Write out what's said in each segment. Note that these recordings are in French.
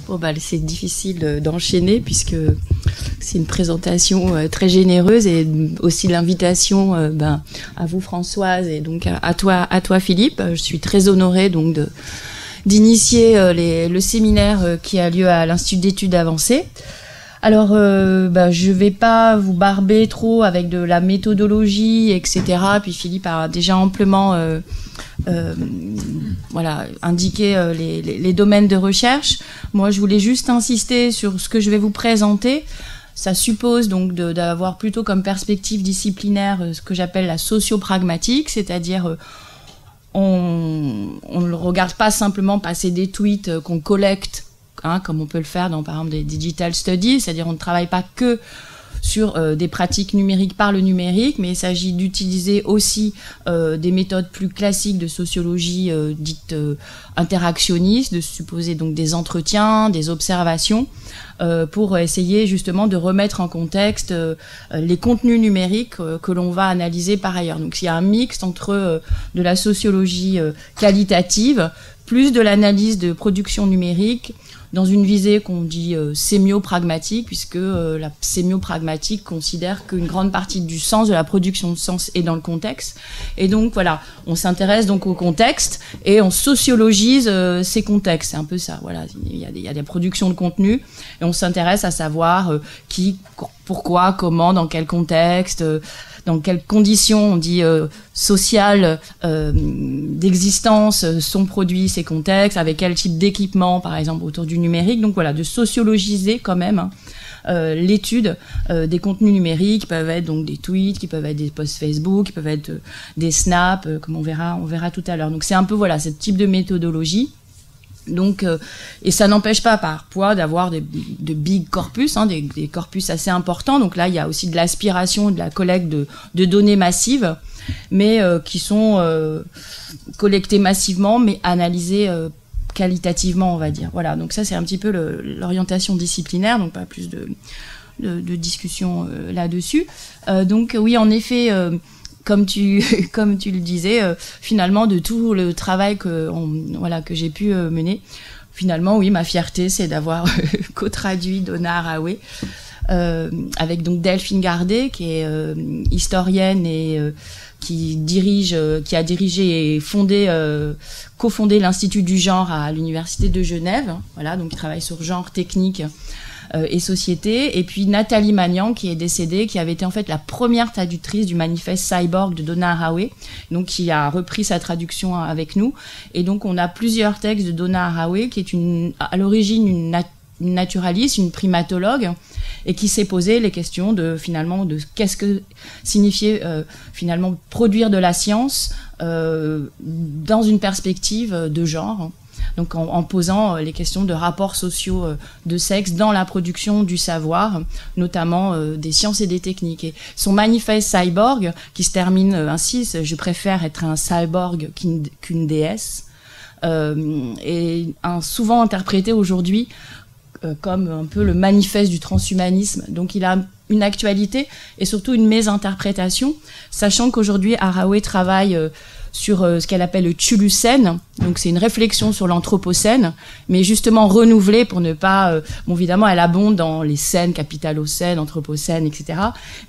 Bon, bah, c'est difficile d'enchaîner puisque c'est une présentation très généreuse et aussi l'invitation à vous Françoise et donc à toi Philippe. Je suis très honorée donc d'initier le séminaire qui a lieu à l'Institut d'études avancées. Alors, je vais pas vous barber trop avec de la méthodologie, etc. Puis Philippe a déjà amplement indiqué les domaines de recherche. Moi, je voulais juste insister sur ce que je vais vous présenter. Ça suppose donc d'avoir plutôt comme perspective disciplinaire ce que j'appelle la socio-pragmatique, c'est-à-dire on ne regarde pas simplement passer des tweets qu'on collecte, comme on peut le faire dans, par exemple, des digital studies, c'est-à-dire on ne travaille pas que sur des pratiques numériques par le numérique, mais il s'agit d'utiliser aussi des méthodes plus classiques de sociologie dites interactionnistes, de supposer donc des entretiens, des observations, pour essayer justement de remettre en contexte les contenus numériques que l'on va analyser par ailleurs. Donc il y a un mix entre de la sociologie qualitative plus de l'analyse de production numérique, dans une visée qu'on dit sémio-pragmatique, puisque la sémio-pragmatique considère qu'une grande partie du sens, de la production de sens, est dans le contexte. Et donc, voilà, on s'intéresse donc au contexte et on sociologise ces contextes. C'est un peu ça, voilà. Il y a des productions de contenu et on s'intéresse à savoir qui, pourquoi, comment, dans quel contexte, dans quelles conditions, on dit sociales d'existence sont produits ces contextes, avec quel type d'équipement, par exemple, autour du numérique. Donc voilà, de sociologiser quand même l'étude des contenus numériques, qui peuvent être donc des tweets, qui peuvent être des posts Facebook, qui peuvent être des snaps, comme on verra tout à l'heure. Donc c'est un peu voilà, ce type de méthodologie. Donc, et ça n'empêche pas parfois d'avoir de big corpus, des corpus assez importants. Donc là, il y a aussi de l'aspiration, de la collecte de données massives, mais qui sont collectées massivement, mais analysées qualitativement, on va dire. Voilà, donc ça, c'est un petit peu l'orientation disciplinaire, donc pas plus de discussion là-dessus. Donc oui, en effet... Comme tu le disais, finalement, de tout le travail que j'ai pu mener, finalement, oui, ma fierté, c'est d'avoir co-traduit Donna Haraway avec donc Delphine Gardet, qui est historienne et qui a dirigé et cofondé l'Institut du genre à l'Université de Genève. Voilà, donc il travaille sur genre, technique et société, et puis Nathalie Magnan qui est décédée, qui avait été en fait la première traductrice du manifeste Cyborg de Donna Haraway, donc qui a repris sa traduction avec nous, et donc on a plusieurs textes de Donna Haraway qui est à l'origine une naturaliste, une primatologue, et qui s'est posé les questions de qu'est-ce que signifiait finalement produire de la science dans une perspective de genre. Donc en posant les questions de rapports sociaux de sexe dans la production du savoir, notamment des sciences et des techniques. Et son manifeste Cyborg, qui se termine ainsi, je préfère être un cyborg qu'une déesse, est souvent interprété aujourd'hui comme un peu le manifeste du transhumanisme. Donc il a une actualité et surtout une mésinterprétation, sachant qu'aujourd'hui Haraway travaille sur ce qu'elle appelle le Thulucène, donc c'est une réflexion sur l'anthropocène, mais justement renouvelée pour ne pas... évidemment, elle abonde dans les scènes, capitalocène, anthropocène, etc.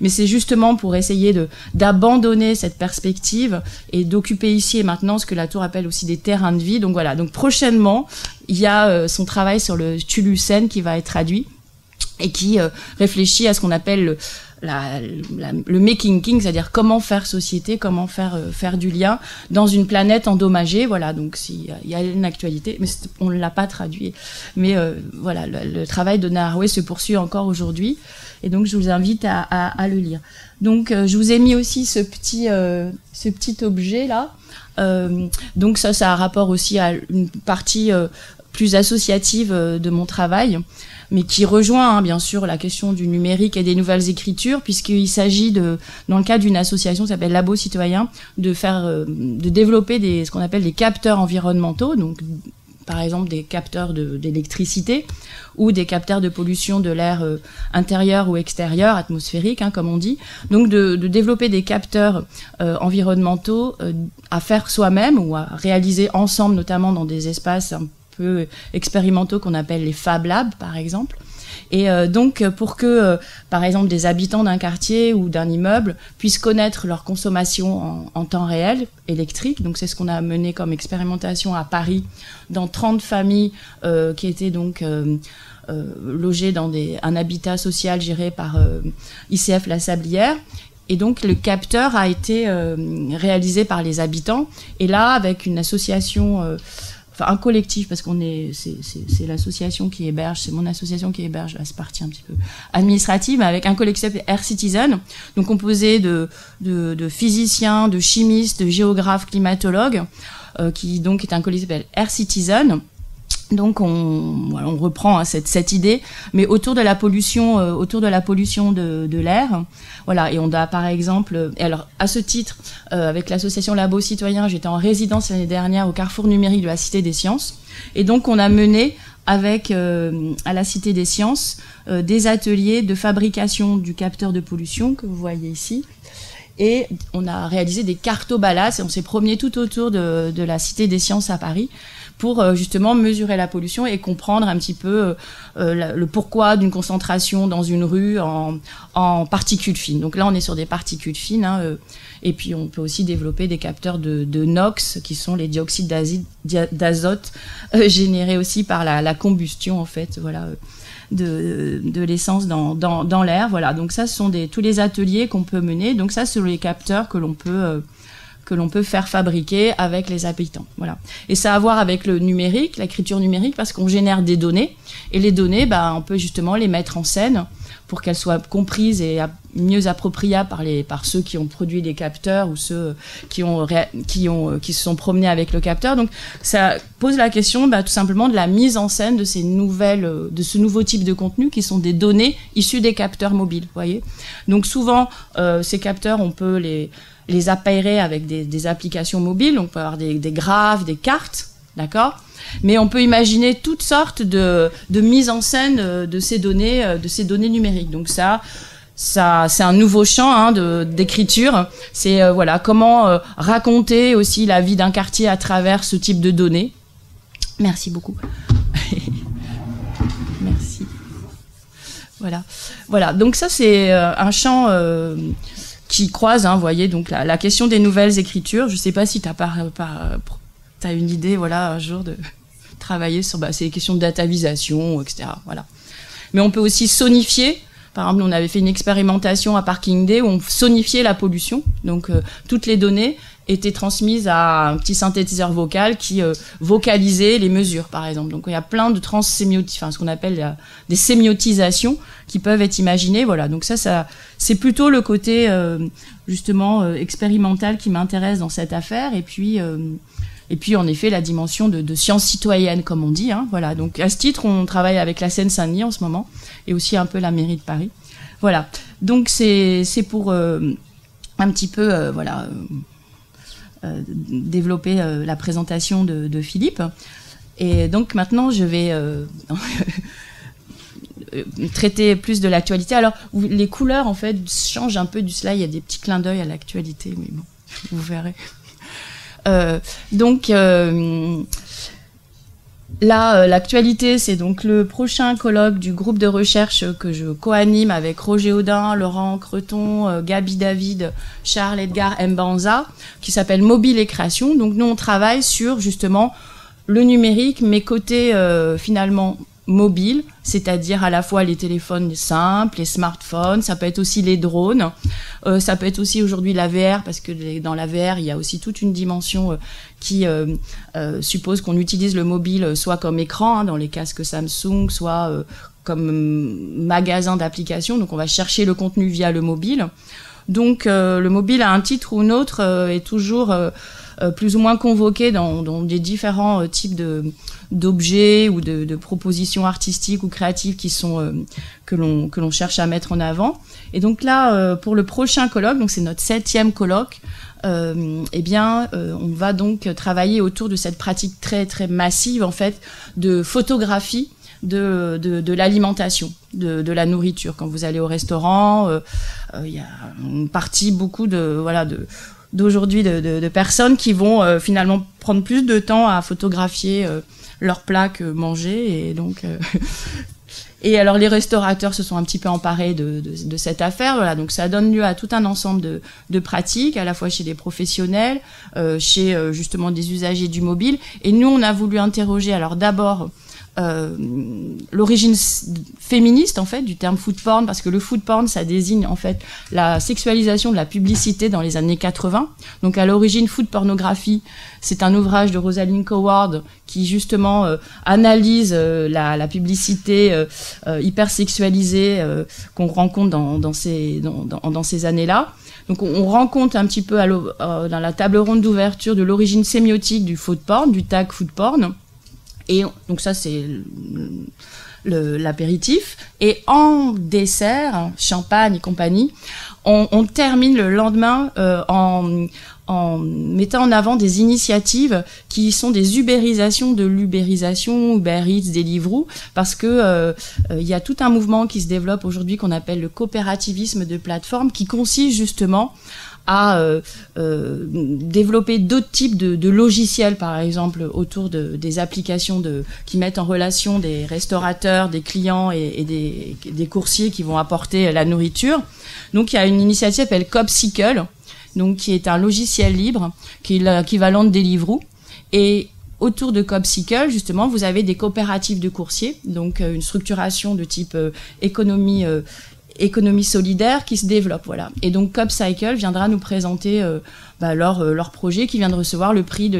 Mais c'est justement pour essayer d'abandonner cette perspective et d'occuper ici et maintenant ce que Latour appelle aussi des terrains de vie. Donc voilà, donc prochainement, il y a son travail sur le Thulucène qui va être traduit et qui réfléchit à ce qu'on appelle le making king, c'est-à-dire comment faire société, comment faire du lien dans une planète endommagée. Voilà, donc il y a une actualité, mais on ne l'a pas traduit. Mais voilà, le travail de Donna Haraway se poursuit encore aujourd'hui, et donc je vous invite à le lire. Donc je vous ai mis aussi ce petit objet là. Donc ça a un rapport aussi à une partie plus associative de mon travail, mais qui rejoint bien sûr la question du numérique et des nouvelles écritures, puisqu'il s'agit dans le cadre d'une association qui s'appelle Labo Citoyen, de développer ce qu'on appelle des capteurs environnementaux, donc par exemple des capteurs d'électricité ou des capteurs de pollution de l'air intérieur ou extérieur, atmosphérique, comme on dit. Donc de développer des capteurs environnementaux à faire soi-même ou à réaliser ensemble, notamment dans des espaces un peu expérimentaux qu'on appelle les Fab Labs, par exemple. Et donc, pour que, par exemple, des habitants d'un quartier ou d'un immeuble puissent connaître leur consommation en temps réel électrique, donc c'est ce qu'on a mené comme expérimentation à Paris dans 30 familles qui étaient donc logées dans un habitat social géré par ICF La Sablière. Et donc, le capteur a été réalisé par les habitants. Et là, avec une association... un collectif, parce c'est l'association qui héberge, c'est mon association qui héberge la partie un petit peu administrative, mais avec un collectif Air Citizen, donc composé de physiciens, de chimistes, de géographes, climatologues, qui donc est un collectif Air Citizen. Donc on reprend cette idée, mais autour de la pollution de l'air, voilà. Et on a par exemple, et alors à ce titre, avec l'association Labo Citoyen, j'étais en résidence l'année dernière au Carrefour numérique de la Cité des Sciences, et donc on a mené avec à la Cité des Sciences des ateliers de fabrication du capteur de pollution que vous voyez ici. Et on a réalisé des cartobalas et on s'est promené tout autour de la Cité des Sciences à Paris pour justement mesurer la pollution et comprendre un petit peu le pourquoi d'une concentration dans une rue en particules fines. Donc là, on est sur des particules fines, et puis on peut aussi développer des capteurs de NOx, qui sont les dioxydes d'azote générés aussi par la combustion, en fait, voilà, de l'essence dans l'air. Voilà, donc ça, ce sont tous les ateliers qu'on peut mener. Donc ça, ce sont les capteurs que l'on peut faire fabriquer avec les habitants. Voilà. Et ça a à voir avec le numérique, l'écriture numérique, parce qu'on génère des données. Et les données, on peut justement les mettre en scène pour qu'elles soient comprises et mieux appropriables par ceux qui ont produit les capteurs ou ceux qui se sont promenés avec le capteur. Donc, ça pose la question, tout simplement, de la mise en scène de ce nouveau type de contenu qui sont des données issues des capteurs mobiles, vous voyez. Donc, souvent, ces capteurs, on peut les appairer avec des applications mobiles. On peut avoir des graphes, des cartes, d'accord ? Mais on peut imaginer toutes sortes de mises en scène de ces données numériques. Donc ça c'est un nouveau champ d'écriture. C'est comment raconter aussi la vie d'un quartier à travers ce type de données. Merci beaucoup. Merci. Voilà. Donc ça c'est un champ qui croise, vous voyez, donc la question des nouvelles écritures. Je sais pas si t'as une idée, voilà, un jour de travailler sur ces questions de datavisation, etc. Voilà. Mais on peut aussi sonifier. Par exemple, on avait fait une expérimentation à Parking Day où on sonifiait la pollution. Donc, toutes les données étaient transmises à un petit synthétiseur vocal qui vocalisait les mesures, par exemple. Donc, il y a plein de ce qu'on appelle des sémiotisations qui peuvent être imaginées. Voilà. Donc, ça c'est plutôt le côté, justement, expérimental qui m'intéresse dans cette affaire. Et puis, en effet, la dimension de science citoyenne, comme on dit. Voilà. Donc, à ce titre, on travaille avec la Seine-Saint-Denis en ce moment, et aussi un peu la mairie de Paris. Voilà. Donc, c'est pour un petit peu, développer la présentation de Philippe. Et donc, maintenant, je vais traiter plus de l'actualité. Alors, les couleurs, en fait, changent un peu du slide. Il y a des petits clins d'œil à l'actualité, mais bon, vous verrez. Là, l'actualité, c'est donc le prochain colloque du groupe de recherche que je co-anime avec Roger Audin, Laurent Creton, Gabi David, Charles Edgar Mbanza, qui s'appelle Mobile et Création. Donc nous, on travaille sur justement le numérique, mais côté finalement mobile, c'est-à-dire à la fois les téléphones simples, les smartphones, ça peut être aussi les drones, ça peut être aussi aujourd'hui la VR, parce que dans la VR, il y a aussi toute une dimension qui suppose qu'on utilise le mobile soit comme écran, dans les casques Samsung, soit comme magasin d'applications, donc on va chercher le contenu via le mobile. Donc le mobile à un titre ou un autre est toujours plus ou moins convoqué dans des différents types d'objets ou de propositions artistiques ou créatives qui sont que l'on cherche à mettre en avant. Et donc là, pour le prochain colloque, donc c'est notre 7e colloque, on va donc travailler autour de cette pratique très très massive en fait de photographie de l'alimentation, de la nourriture. Quand vous allez au restaurant, il y a une partie beaucoup d'aujourd'hui de personnes qui vont finalement prendre plus de temps à photographier leur plat que manger, et donc et alors les restaurateurs se sont un petit peu emparés de cette affaire, voilà, donc ça donne lieu à tout un ensemble de pratiques, à la fois chez des professionnels, chez justement des usagers du mobile, et nous on a voulu interroger alors d'abord l'origine féministe en fait du terme food porn, parce que le food porn ça désigne en fait la sexualisation de la publicité dans les années 80. Donc à l'origine, food pornographie, c'est un ouvrage de Rosalind Coward qui justement analyse la publicité hyper sexualisée qu'on rencontre dans ces années-là. Donc on rencontre un petit peu dans la table ronde d'ouverture de l'origine sémiotique du food porn, du tag food porn. Et donc ça, c'est l'apéritif. Et en dessert, champagne et compagnie, on termine le lendemain en mettant en avant des initiatives qui sont des ubérisations de l'ubérisation, Uber Eats, Deliveroo, parce que il y a tout un mouvement qui se développe aujourd'hui qu'on appelle le coopérativisme de plateforme, qui consiste justement à développer d'autres types de logiciels, par exemple, autour des applications qui mettent en relation des restaurateurs, des clients et des coursiers qui vont apporter la nourriture. Donc, il y a une initiative qui s'appelle Copsicle, donc, qui est un logiciel libre, qui est l'équivalent de Deliveroo. Et autour de Copsicle, justement, vous avez des coopératives de coursiers, donc une structuration de type économie solidaire qui se développe, voilà. Et donc Copcycle viendra nous présenter leur projet qui vient de recevoir le prix de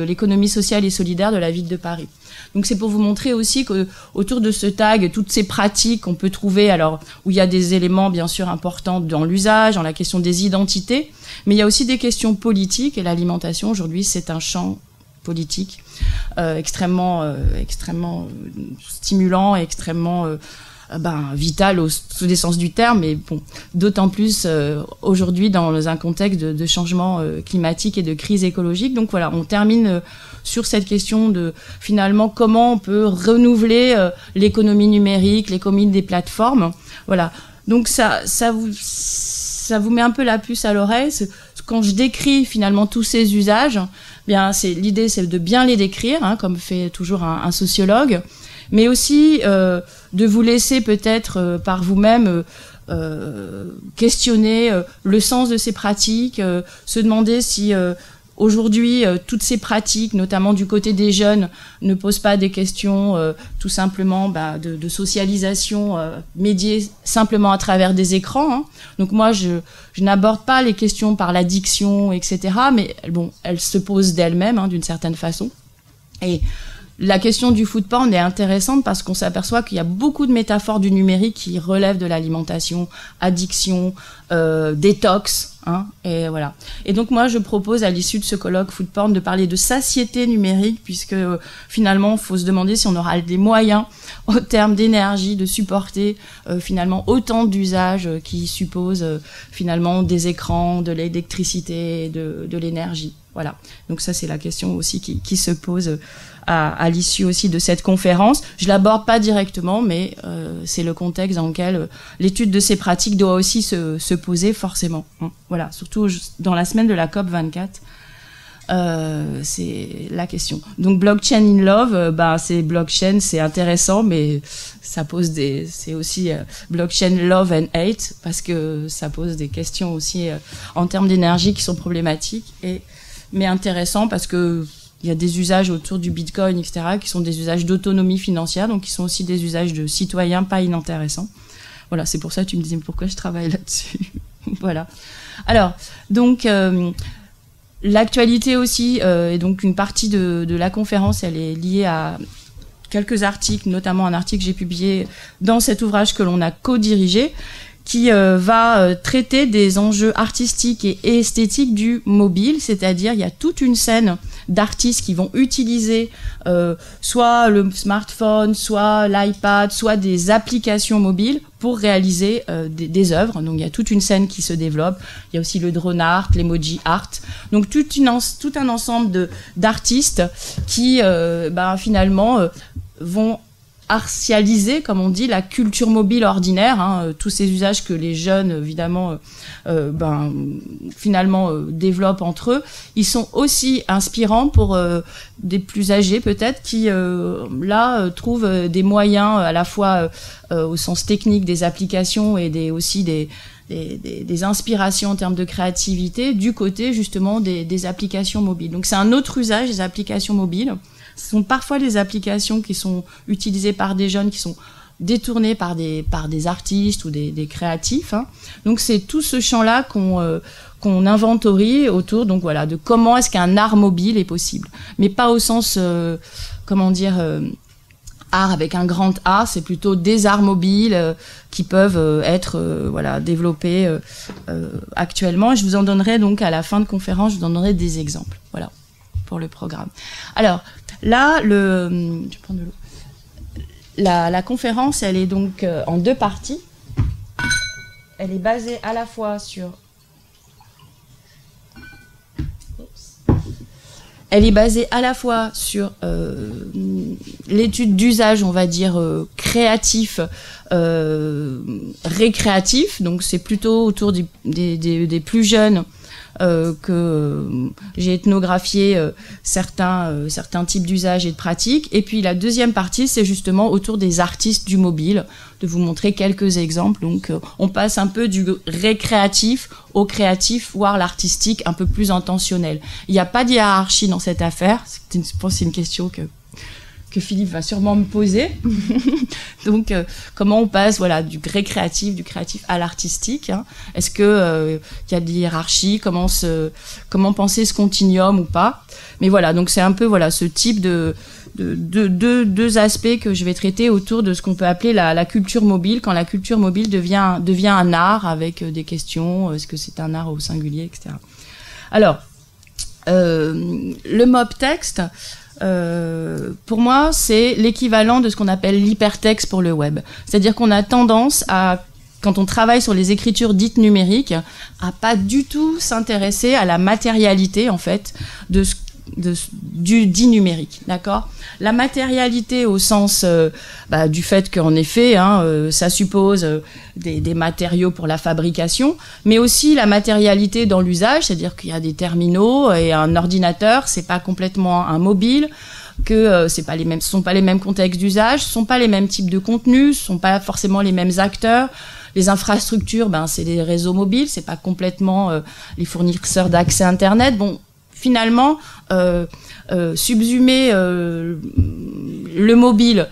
l'économie sociale et solidaire de la ville de Paris. Donc c'est pour vous montrer aussi qu'autour de ce tag, toutes ces pratiques qu'on peut trouver, alors où il y a des éléments bien sûr importants dans l'usage, dans la question des identités, mais il y a aussi des questions politiques, et l'alimentation aujourd'hui c'est un champ politique extrêmement stimulant et extrêmement vital au sous des sens du terme, mais bon, d'autant plus aujourd'hui dans un contexte de changement climatique et de crise écologique. Donc voilà, on termine sur cette question de finalement comment on peut renouveler l'économie numérique, l'économie des plateformes. Voilà. Donc ça vous met un peu la puce à l'oreille. Quand je décris finalement tous ces usages, bien l'idée c'est de bien les décrire, hein, comme fait toujours un sociologue, mais aussi de vous laisser peut-être par vous-même questionner le sens de ces pratiques, se demander si aujourd'hui toutes ces pratiques, notamment du côté des jeunes, ne posent pas des questions tout simplement de socialisation médiée simplement à travers des écrans, hein. Donc moi je n'aborde pas les questions par l'addiction, etc., mais bon, elles se posent d'elles-mêmes, hein, d'une certaine façon. Et la question du food porn est intéressante parce qu'on s'aperçoit qu'il y a beaucoup de métaphores du numérique qui relèvent de l'alimentation, addiction, détox, hein, et voilà. Et donc moi je propose à l'issue de ce colloque food porn de parler de satiété numérique, puisque finalement il faut se demander si on aura des moyens au terme d'énergie de supporter finalement autant d'usages qui supposent finalement des écrans, de l'électricité, de l'énergie. Voilà. Donc ça c'est la question aussi qui se pose à l'issue aussi de cette conférence. Je l'aborde pas directement, mais c'est le contexte dans lequel l'étude de ces pratiques doit aussi se poser forcément, hein. Voilà, surtout dans la semaine de la COP 24, c'est la question. Donc blockchain in love, c'est blockchain, c'est intéressant, mais ça pose c'est aussi blockchain love and hate, parce que ça pose des questions aussi en termes d'énergie qui sont problématiques, mais intéressant parce que il y a des usages autour du Bitcoin, etc., qui sont des usages d'autonomie financière, donc qui sont aussi des usages de citoyens pas inintéressants. Voilà, c'est pour ça que tu me disais pourquoi je travaille là-dessus. Voilà. Alors, donc, l'actualité aussi, et donc une partie de la conférence, elle est liée à quelques articles, notamment un article que j'ai publié dans cet ouvrage que l'on a co-dirigé, qui va traiter des enjeux artistiques et esthétiques du mobile, c'est-à-dire il y a toute une scène d'artistes qui vont utiliser soit le smartphone, soit l'iPad, soit des applications mobiles pour réaliser des œuvres. Donc il y a toute une scène qui se développe. Il y a aussi le drone art, l'emoji art. Donc tout un ensemble d'artistes qui finalement vont artialiser, comme on dit, la culture mobile ordinaire, hein, tous ces usages que les jeunes, évidemment, finalement, développent entre eux, ils sont aussi inspirants pour des plus âgés, peut-être, qui, là, trouvent des moyens, à la fois au sens technique des applications et aussi des inspirations en termes de créativité du côté, justement, des applications mobiles. Donc, c'est un autre usage des applications mobiles. Ce sont parfois des applications qui sont utilisées par des jeunes qui sont détournées par des artistes ou des créatifs. Hein. Donc c'est tout ce champ-là qu'on inventorie autour, donc voilà, de comment est-ce qu'un art mobile est possible. Mais pas au sens, art avec un grand A, c'est plutôt des arts mobiles qui peuvent être développés actuellement. Je vous en donnerai donc à la fin de conférence, je vous en donnerai des exemples. Voilà, pour le programme. Alors, là, je vais prendre de l'eau. La conférence, elle est donc en 2 parties. Elle est basée à la fois sur... Elle est basée à la fois sur l'étude d'usage, on va dire, créatif, récréatif. Donc, c'est plutôt autour des plus jeunes que j'ai ethnographié certains types d'usages et de pratiques. Et puis la deuxième partie, c'est justement autour des artistes du mobile, de vous montrer quelques exemples. Donc on passe un peu du récréatif au créatif, voire l'artistique un peu plus intentionnel. Il n'y a pas de hiérarchie dans cette affaire. Je pense que c'est une question que Philippe va sûrement me poser. Donc, comment on passe du récréatif, du créatif à l'artistique, hein. Est-ce que y a des hiérarchies, comment penser ce continuum ou pas. Mais voilà, donc c'est un peu ce type de deux aspects que je vais traiter autour de ce qu'on peut appeler la culture mobile, quand la culture mobile devient un art avec des questions, est-ce que c'est un art au singulier, etc. Alors, le mob texte, pour moi, c'est l'équivalent de ce qu'on appelle l'hypertexte pour le web. C'est-à-dire qu'on a tendance à, quand on travaille sur les écritures dites numériques, à pas du tout s'intéresser à la matérialité, en fait, du dit numérique, d'accord ? La matérialité au sens du fait qu'en effet, ça suppose des matériaux pour la fabrication, mais aussi la matérialité dans l'usage, c'est-à-dire qu'il y a des terminaux et un ordinateur, c'est pas complètement un mobile, que ce sont pas les mêmes contextes d'usage, ce sont pas les mêmes types de contenus, ce sont pas forcément les mêmes acteurs. Les infrastructures, c'est des réseaux mobiles, c'est pas complètement les fournisseurs d'accès Internet. Bon, finalement, subsumer le mobile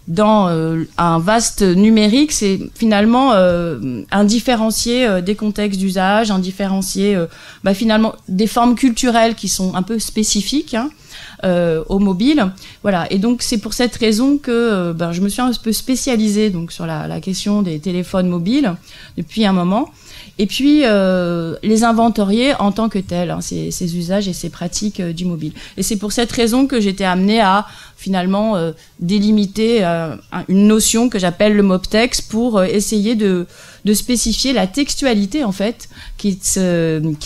dans un vaste numérique, c'est finalement indifférencier des contextes d'usage, indifférencier finalement des formes culturelles qui sont un peu spécifiques au mobile. Voilà. Et donc c'est pour cette raison que je me suis un peu spécialisée donc sur la question des téléphones mobiles depuis un moment. Et puis les inventorier en tant que tels, ces usages et ces pratiques du mobile. Et c'est pour cette raison que j'étais amenée à finalement délimiter une notion que j'appelle le mob text pour essayer de spécifier la textualité en fait qui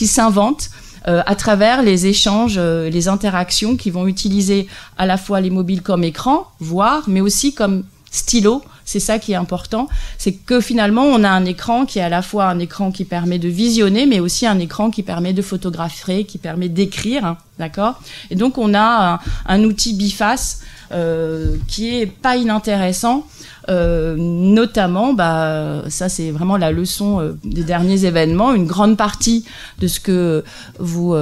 s'invente à travers les échanges, les interactions qui vont utiliser à la fois les mobiles comme écran, mais aussi comme stylo. C'est ça qui est important, c'est que finalement on a un écran qui est à la fois un écran qui permet de visionner, mais aussi un écran qui permet de photographier, qui permet d'écrire, d'accord ? Et donc on a un outil biface qui est pas inintéressant, notamment, ça c'est vraiment la leçon des derniers événements. Une grande partie de ce que vous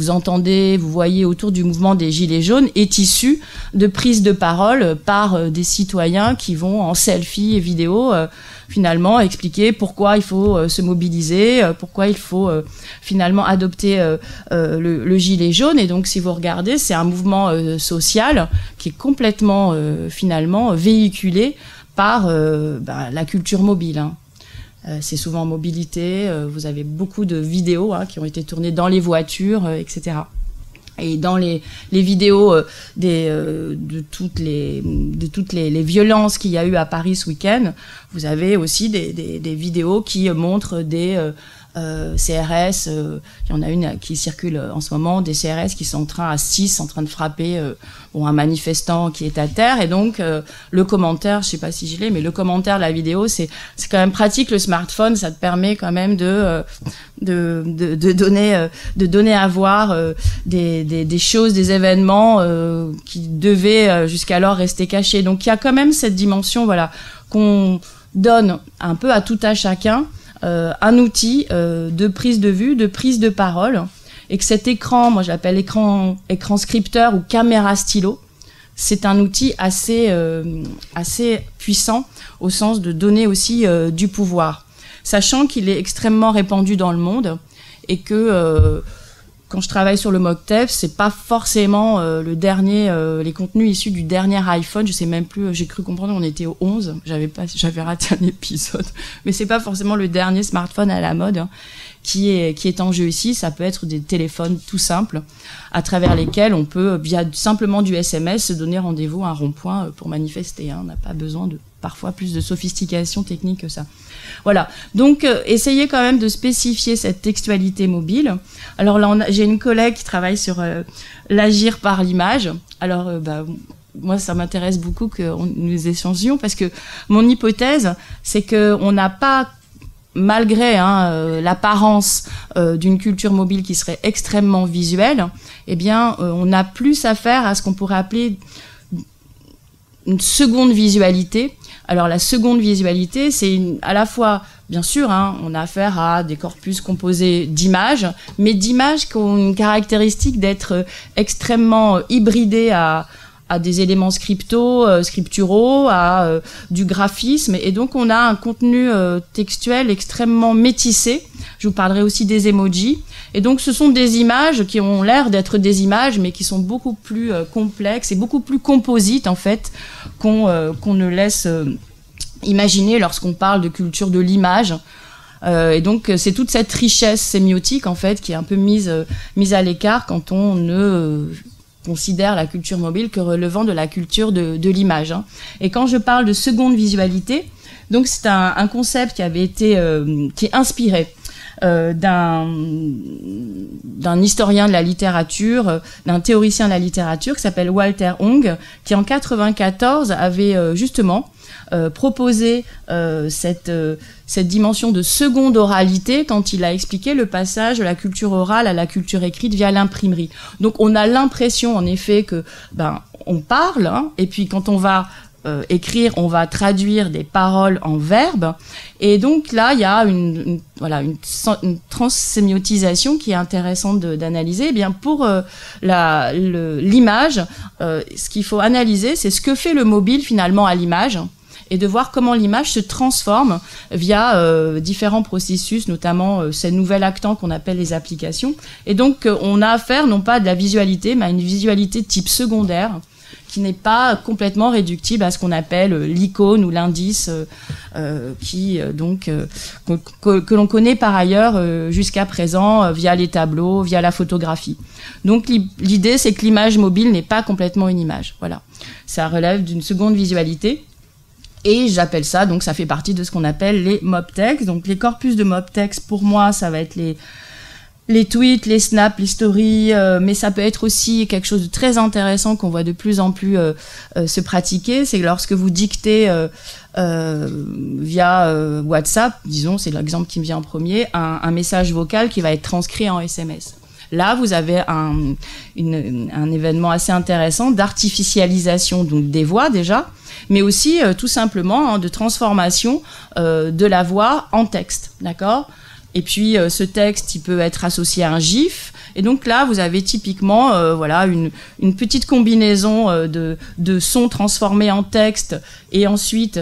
entendez, vous voyez autour du mouvement des Gilets jaunes est issue de prises de parole par des citoyens qui vont en selfie et vidéo finalement expliquer pourquoi il faut se mobiliser, pourquoi il faut finalement adopter le gilet jaune. Et donc si vous regardez, c'est un mouvement social qui est complètement finalement véhiculé par la culture mobile. C'est souvent en mobilité, vous avez beaucoup de vidéos qui ont été tournées dans les voitures, etc. Et dans les vidéos de toutes les violences qu'il y a eu à Paris ce week-end, vous avez aussi des vidéos qui montrent des CRS, il y en a une qui circule en ce moment, des CRS qui sont à 6 en train de frapper un manifestant qui est à terre, et donc le commentaire, je sais pas si je l'ai, mais le commentaire de la vidéo, c'est quand même pratique. Le smartphone, ça te permet quand même de donner à voir des choses, des événements qui devaient jusqu'alors rester cachés. Donc il y a quand même cette dimension, voilà, qu'on donne un peu à tout à chacun, un outil de prise de vue, de prise de parole, et que cet écran, moi j'appelle écran scripteur ou caméra stylo, c'est un outil assez puissant au sens de donner aussi du pouvoir, sachant qu'il est extrêmement répandu dans le monde et que quand je travaille sur le MockText, c'est pas forcément les contenus issus du dernier iPhone. Je sais même plus. J'ai cru comprendre qu'on était au 11. J'avais raté un épisode, mais c'est pas forcément le dernier smartphone à la mode qui est en jeu ici. Ça peut être des téléphones tout simples à travers lesquels on peut, via simplement du SMS, se donner rendez-vous à un rond-point pour manifester. On n'a pas besoin de parfois plus de sophistication technique que ça. Voilà. Donc, essayez quand même de spécifier cette textualité mobile. Alors là, j'ai une collègue qui travaille sur l'agir par l'image. Alors, moi, ça m'intéresse beaucoup que nous échangions, parce que mon hypothèse, c'est que on n'a pas, malgré l'apparence d'une culture mobile qui serait extrêmement visuelle, eh bien, on a plus affaire à ce qu'on pourrait appeler une seconde visualité. Alors la seconde visualité, c'est à la fois, bien sûr, on a affaire à des corpus composés d'images, mais d'images qui ont une caractéristique d'être extrêmement hybridées à des éléments scripturaux, à du graphisme, et donc on a un contenu textuel extrêmement métissé. Je vous parlerai aussi des emojis. Et donc ce sont des images qui ont l'air d'être des images, mais qui sont beaucoup plus complexes et beaucoup plus composites en fait qu'on ne laisse imaginer lorsqu'on parle de culture de l'image. Et donc c'est toute cette richesse sémiotique en fait qui est un peu mise à l'écart quand on ne considère la culture mobile que relevant de la culture de l'image. Et quand je parle de seconde visualité, donc c'est un concept qui avait été qui est inspiré d'un historien de la littérature, d'un théoricien de la littérature qui s'appelle Walter Ong, qui en 94 avait justement proposé cette dimension de seconde oralité quand il a expliqué le passage de la culture orale à la culture écrite via l'imprimerie. Donc on a l'impression en effet que on parle, et puis quand on va écrire, on va traduire des paroles en verbes, et donc là il y a une transsémiotisation qui est intéressante d'analyser. Eh bien pour l'image, ce qu'il faut analyser, c'est ce que fait le mobile finalement à l'image, et de voir comment l'image se transforme via différents processus, notamment ces nouvel actants qu'on appelle les applications. Et donc on a affaire non pas à de la visualité, mais à une visualité de type secondaire, qui n'est pas complètement réductible à ce qu'on appelle l'icône ou l'indice, que l'on connaît par ailleurs jusqu'à présent via les tableaux, via la photographie. Donc l'idée, c'est que l'image mobile n'est pas complètement une image. Voilà, ça relève d'une seconde visualité. Et j'appelle ça, donc ça fait partie de ce qu'on appelle les MockText. Donc les corpus de MockText, pour moi, ça va être les tweets, les snaps, les stories, mais ça peut être aussi quelque chose de très intéressant qu'on voit de plus en plus se pratiquer. C'est lorsque vous dictez via WhatsApp, disons, c'est l'exemple qui me vient en premier, un message vocal qui va être transcrit en SMS. Là, vous avez un événement assez intéressant d'artificialisation donc des voix déjà, mais aussi tout simplement de transformation de la voix en texte, d'accord ? Et puis ce texte, il peut être associé à un GIF. Et donc là, vous avez typiquement une petite combinaison de sons transformés en texte et ensuite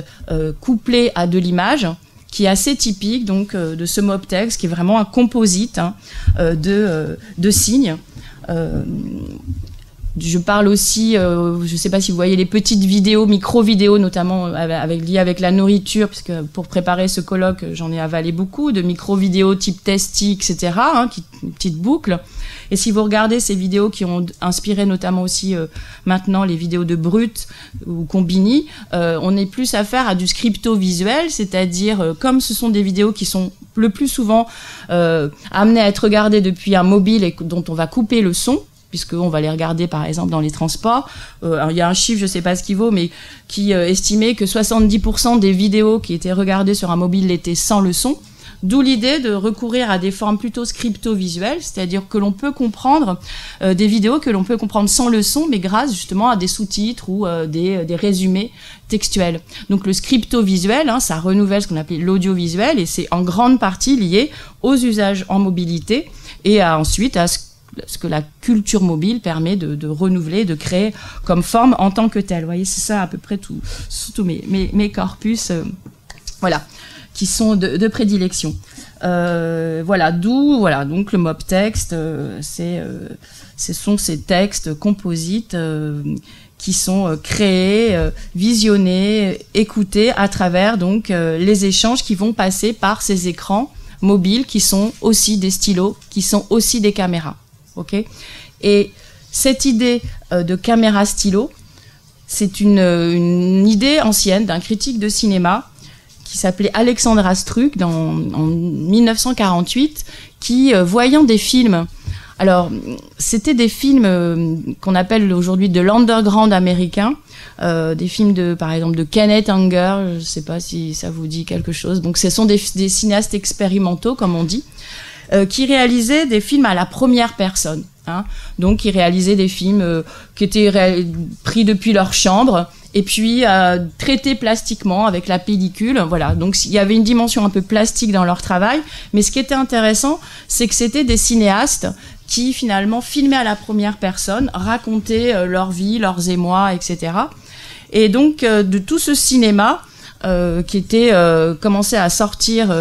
couplés à de l'image, qui est assez typique donc de ce MockText, qui est vraiment un composite de signes. je parle aussi, je sais pas si vous voyez les petites vidéos, micro-vidéos, notamment liées avec la nourriture, puisque pour préparer ce colloque, j'en ai avalé beaucoup, de micro-vidéos type Tasty, etc., une petite boucle. Et si vous regardez ces vidéos qui ont inspiré notamment aussi maintenant les vidéos de Brut ou Combini, on est plus affaire à du scripto-visuel, c'est-à-dire comme ce sont des vidéos qui sont le plus souvent amenées à être regardées depuis un mobile et dont on va couper le son, puisqu'on va les regarder par exemple dans les transports. Il y a un chiffre, je ne sais pas ce qu'il vaut, mais qui estimait que 70% des vidéos qui étaient regardées sur un mobile l'étaient sans le son. D'où l'idée de recourir à des formes plutôt scripto-visuelles, c'est-à-dire que l'on peut comprendre des vidéos que l'on peut comprendre sans le son, mais grâce justement à des sous-titres ou des résumés textuels. Donc le scripto-visuel, ça renouvelle ce qu'on appelait l'audiovisuel, et c'est en grande partie lié aux usages en mobilité et ensuite à ce que la culture mobile permet de renouveler, de créer comme forme en tant que telle. Vous voyez, c'est ça à peu près tout mes corpus, voilà, qui sont de prédilection. Voilà, donc le mob text, ce sont ces textes composites qui sont créés, visionnés, écoutés à travers donc les échanges qui vont passer par ces écrans mobiles qui sont aussi des stylos, qui sont aussi des caméras. Okay. Et cette idée de caméra stylo, c'est une idée ancienne d'un critique de cinéma qui s'appelait Alexandre Astruc en 1948, qui, voyant des films, alors c'était des films qu'on appelle aujourd'hui de l'underground américain, des films par exemple de Kenneth Anger, je ne sais pas si ça vous dit quelque chose, donc ce sont des cinéastes expérimentaux comme on dit, qui réalisaient des films à la première personne. Donc, qui réalisaient des films qui étaient pris depuis leur chambre et puis traités plastiquement avec la pellicule. Voilà. Donc, il y avait une dimension un peu plastique dans leur travail. Mais ce qui était intéressant, c'est que c'était des cinéastes qui, finalement, filmaient à la première personne, racontaient leur vie, leurs émois, etc. Et donc, de tout ce cinéma qui était commencé à sortir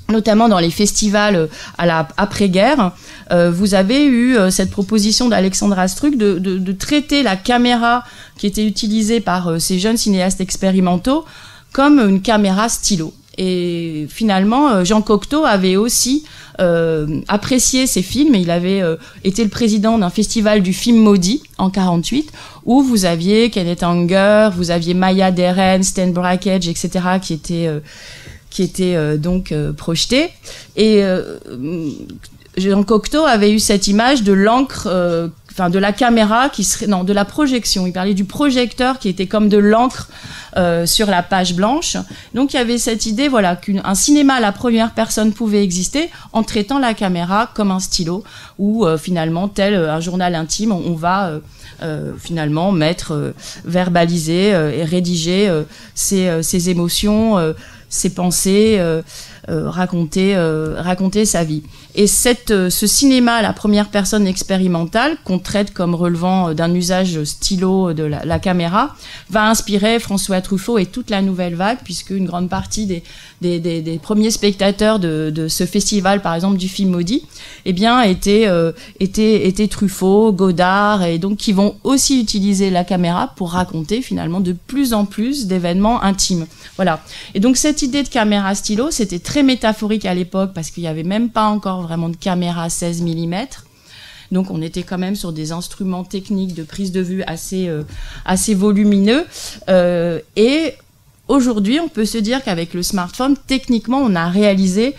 notamment dans les festivals à la après-guerre, vous avez eu cette proposition d'Alexandre Astruc de traiter la caméra qui était utilisée par ces jeunes cinéastes expérimentaux comme une caméra stylo. Et finalement, Jean Cocteau avait aussi apprécié ces films. Il avait été le président d'un festival du film maudit en 48, où vous aviez Kenneth Anger, vous aviez Maya Deren, Stan Brakhage, etc., qui étaient donc projetés. Et Jean Cocteau avait eu cette image de l'encre, de la caméra de la projection. Il parlait du projecteur qui était comme de l'encre sur la page blanche. Donc il y avait cette idée, voilà, qu'un cinéma à la première personne pouvait exister en traitant la caméra comme un stylo, où finalement, tel un journal intime, on va finalement verbaliser et rédiger ses émotions, ses pensées, raconter sa vie. Et ce cinéma à la première personne expérimentale, qu'on traite comme relevant d'un usage stylo de la caméra, va inspirer François Truffaut et toute la nouvelle vague, puisque une grande partie des premiers spectateurs de ce festival, par exemple du film maudit, eh bien, étaient Truffaut, Godard, et donc qui vont aussi utiliser la caméra pour raconter finalement de plus en plus d'événements intimes. Voilà. Et donc cette idée de caméra stylo, c'était très métaphorique à l'époque, parce qu'il n'y avait même pas encore vraiment de caméra 16 mm. Donc on était quand même sur des instruments techniques de prise de vue assez volumineux. Et aujourd'hui, on peut se dire qu'avec le smartphone, techniquement, on a réalisé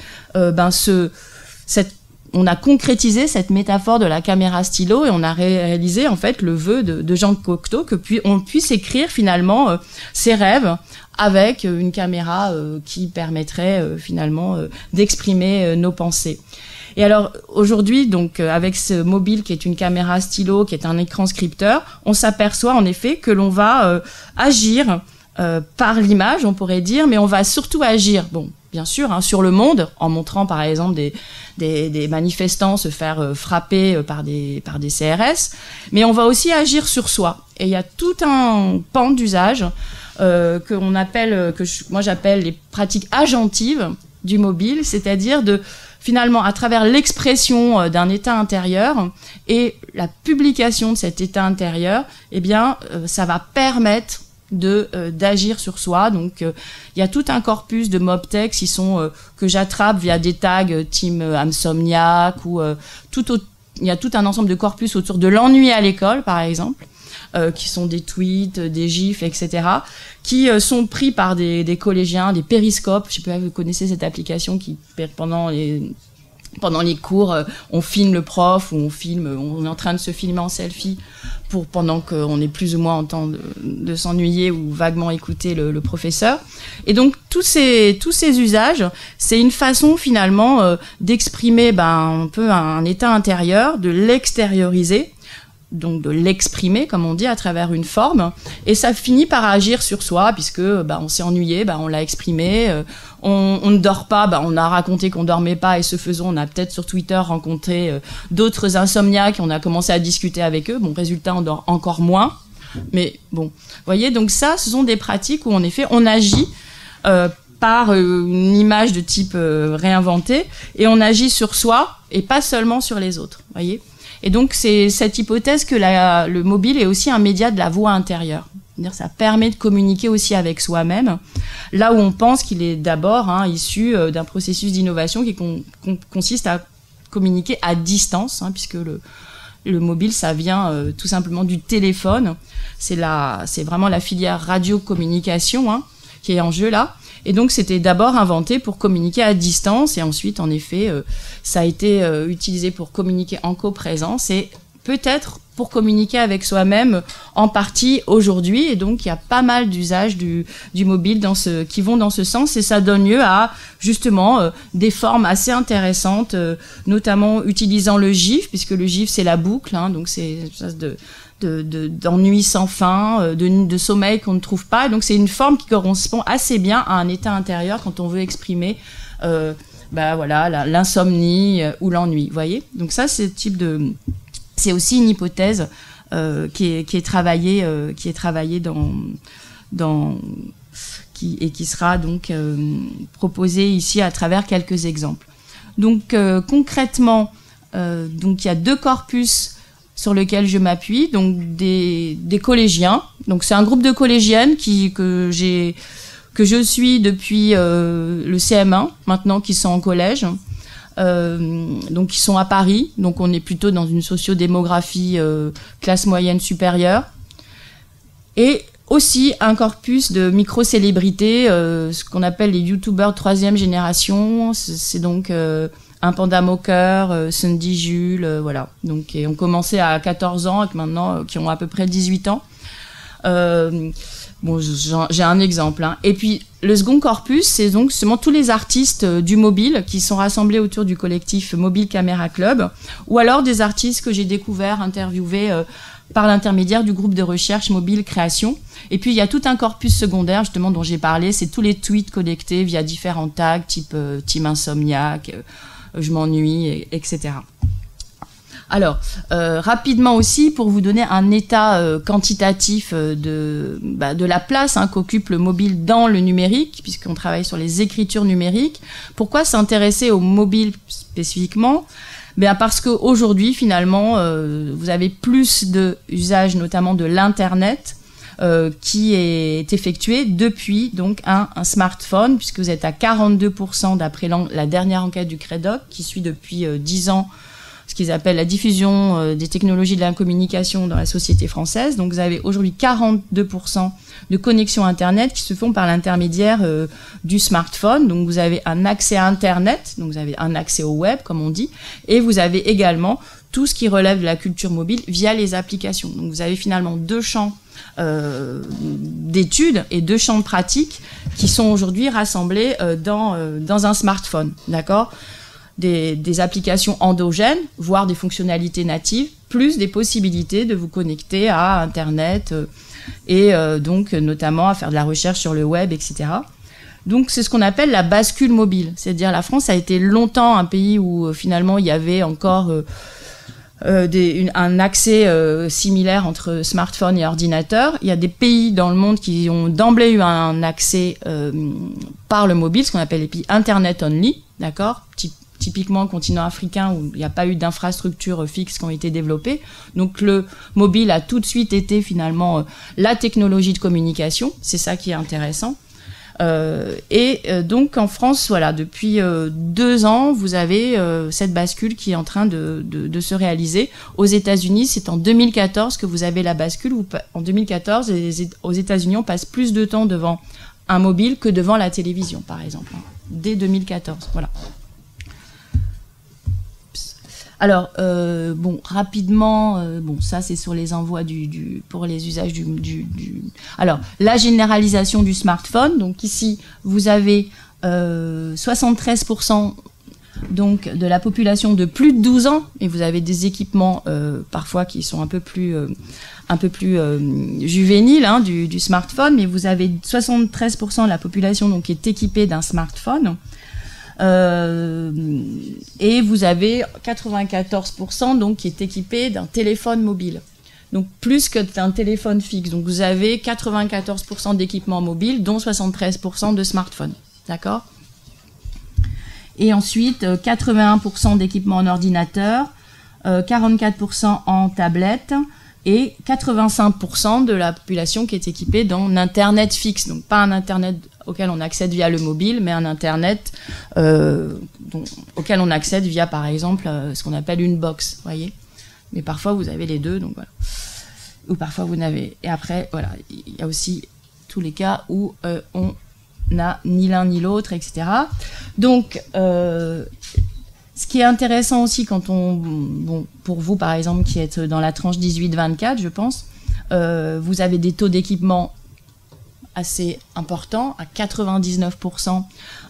on a concrétisé cette métaphore de la caméra stylo, et on a réalisé en fait le vœu de Jean Cocteau on puisse écrire finalement ses rêves avec une caméra qui permettrait finalement d'exprimer nos pensées. Et alors aujourd'hui, donc avec ce mobile qui est une caméra stylo, qui est un écran scripteur, on s'aperçoit en effet que l'on va agir par l'image, on pourrait dire, mais on va surtout agir, bien sûr, sur le monde, en montrant par exemple des manifestants se faire frapper par des CRS, mais on va aussi agir sur soi. Et il y a tout un pan d'usage moi j'appelle les pratiques agentives du mobile, c'est-à-dire de finalement, à travers l'expression d'un état intérieur et la publication de cet état intérieur, eh bien, ça va permettre d'agir sur soi. Donc, il y a tout un corpus de mob texts que j'attrape via des tags team insomniaque ou il y a tout un ensemble de corpus autour de l'ennui à l'école, par exemple. Qui sont des tweets, des gifs, etc., qui sont pris par des collégiens, des périscopes. Je sais pas si vous connaissez cette application qui, pendant les cours, on filme le prof ou on est en train de se filmer en selfie pendant qu'on est plus ou moins en temps de s'ennuyer ou vaguement écouter le professeur. Et donc, tous ces usages, c'est une façon finalement d'exprimer un peu un état intérieur, de l'extérioriser, donc de l'exprimer, comme on dit, à travers une forme, et ça finit par agir sur soi, puisque on s'est ennuyé, on l'a exprimé, on ne dort pas, on a raconté qu'on dormait pas, et ce faisant, on a peut-être sur Twitter rencontré d'autres insomniaques, on a commencé à discuter avec eux, résultat, on dort encore moins, mais bon, vous voyez, donc ça, ce sont des pratiques où, en effet, on agit par une image de type réinventée, et on agit sur soi, et pas seulement sur les autres, vous voyez. Et donc, c'est cette hypothèse que le mobile est aussi un média de la voix intérieure. C'est-à-dire, ça permet de communiquer aussi avec soi-même, là où on pense qu'il est d'abord issu d'un processus d'innovation qui consiste à communiquer à distance, puisque le mobile, ça vient tout simplement du téléphone. C'est vraiment la filière radio-communication qui est en jeu là. Et donc, c'était d'abord inventé pour communiquer à distance. Et ensuite, en effet, ça a été utilisé pour communiquer en coprésence et peut-être pour communiquer avec soi-même en partie aujourd'hui. Et donc, il y a pas mal d'usages du mobile qui vont dans ce sens. Et ça donne lieu à, justement, des formes assez intéressantes, notamment utilisant le GIF, puisque le GIF, c'est la boucle. Donc, c'est une espèce d'ennui sans fin, de sommeil qu'on ne trouve pas. Et donc, c'est une forme qui correspond assez bien à un état intérieur quand on veut exprimer l'insomnie ou l'ennui. Vous voyez ? Donc ça, c'est aussi une hypothèse qui est travaillée qui sera donc proposée ici à travers quelques exemples. Donc concrètement, donc il y a 2 corpus sur lequel je m'appuie, donc des collégiens. Donc c'est un groupe de collégiennes que je suis depuis le CM1 maintenant, qui sont en collège. Donc ils sont à Paris, donc on est plutôt dans une sociodémographie classe moyenne supérieure. Et aussi un corpus de micro-célébrités, ce qu'on appelle les youtubeurs 3e génération. C'est donc un Panda Moqueur, Sandy Jules, voilà. Donc, et ont commencé à 14 ans et maintenant qui ont à peu près 18 ans. J'ai un exemple. Et puis, le second corpus, c'est donc justement tous les artistes du mobile qui sont rassemblés autour du collectif Mobile Camera Club, ou alors des artistes que j'ai découverts, interviewés par l'intermédiaire du groupe de recherche Mobile Création. Et puis, il y a tout un corpus secondaire, justement, dont j'ai parlé. C'est tous les tweets connectés via différents tags, type Team Insomniaque, je m'ennuie, etc. Alors, rapidement aussi, pour vous donner un état quantitatif de la place qu'occupe le mobile dans le numérique, puisqu'on travaille sur les écritures numériques. Pourquoi s'intéresser au mobile spécifiquement ? Parce qu'aujourd'hui, finalement, vous avez plus d'usage, notamment de l'Internet, qui est effectué depuis donc un smartphone, puisque vous êtes à 42% d'après la dernière enquête du CREDOC, qui suit depuis 10 ans ce qu'ils appellent la diffusion des technologies de la communication dans la société française. Donc vous avez aujourd'hui 42% de connexions Internet qui se font par l'intermédiaire du smartphone. Donc vous avez un accès à Internet, donc vous avez un accès au web, comme on dit, et vous avez également tout ce qui relève de la culture mobile via les applications. Donc vous avez finalement 2 champs d'études et 2 champs de pratique qui sont aujourd'hui rassemblés dans un smartphone, d'accord ? Des applications endogènes, voire des fonctionnalités natives, plus des possibilités de vous connecter à Internet et donc notamment à faire de la recherche sur le web, etc. Donc c'est ce qu'on appelle la bascule mobile. C'est-à-dire la France a été longtemps un pays où finalement il y avait encore un accès similaire entre smartphone et ordinateur. Il y a des pays dans le monde qui ont d'emblée eu un accès par le mobile, ce qu'on appelle les pays Internet only, d'accord, type typiquement le continent africain où il n'y a pas eu d'infrastructures fixes qui ont été développées. Donc le mobile a tout de suite été finalement la technologie de communication. C'est ça qui est intéressant. Donc en France, voilà, depuis 2 ans, vous avez cette bascule qui est en train de se réaliser. Aux États-Unis, c'est en 2014 que vous avez la bascule. En 2014, aux États-Unis, on passe plus de temps devant un mobile que devant la télévision, par exemple, dès 2014. Voilà. Alors, rapidement, ça c'est sur les envois pour les usages Alors, la généralisation du smartphone. Donc ici, vous avez 73% donc de la population de plus de 12 ans, et vous avez des équipements parfois qui sont un peu plus juvéniles du smartphone, mais vous avez 73% de la population donc qui est équipée d'un smartphone. Et vous avez 94% donc qui est équipé d'un téléphone mobile. Donc plus que d'un téléphone fixe. Donc vous avez 94% d'équipements mobiles, dont 73% de smartphones. D'accord ? Et ensuite, 81% d'équipements en ordinateur, 44% en tablette et 85% de la population qui est équipée d'un Internet fixe. Donc pas un Internet auquel on accède via le mobile, mais un Internet auquel on accède via, par exemple, ce qu'on appelle une box, voyez. Mais parfois, vous avez les deux, donc voilà. Ou parfois, vous n'avez... Et après, voilà, il y a aussi tous les cas où on n'a ni l'un ni l'autre, etc. Donc, ce qui est intéressant aussi quand pour vous, par exemple, qui êtes dans la tranche 18-24, je pense, vous avez des taux d'équipement assez important, à 99%,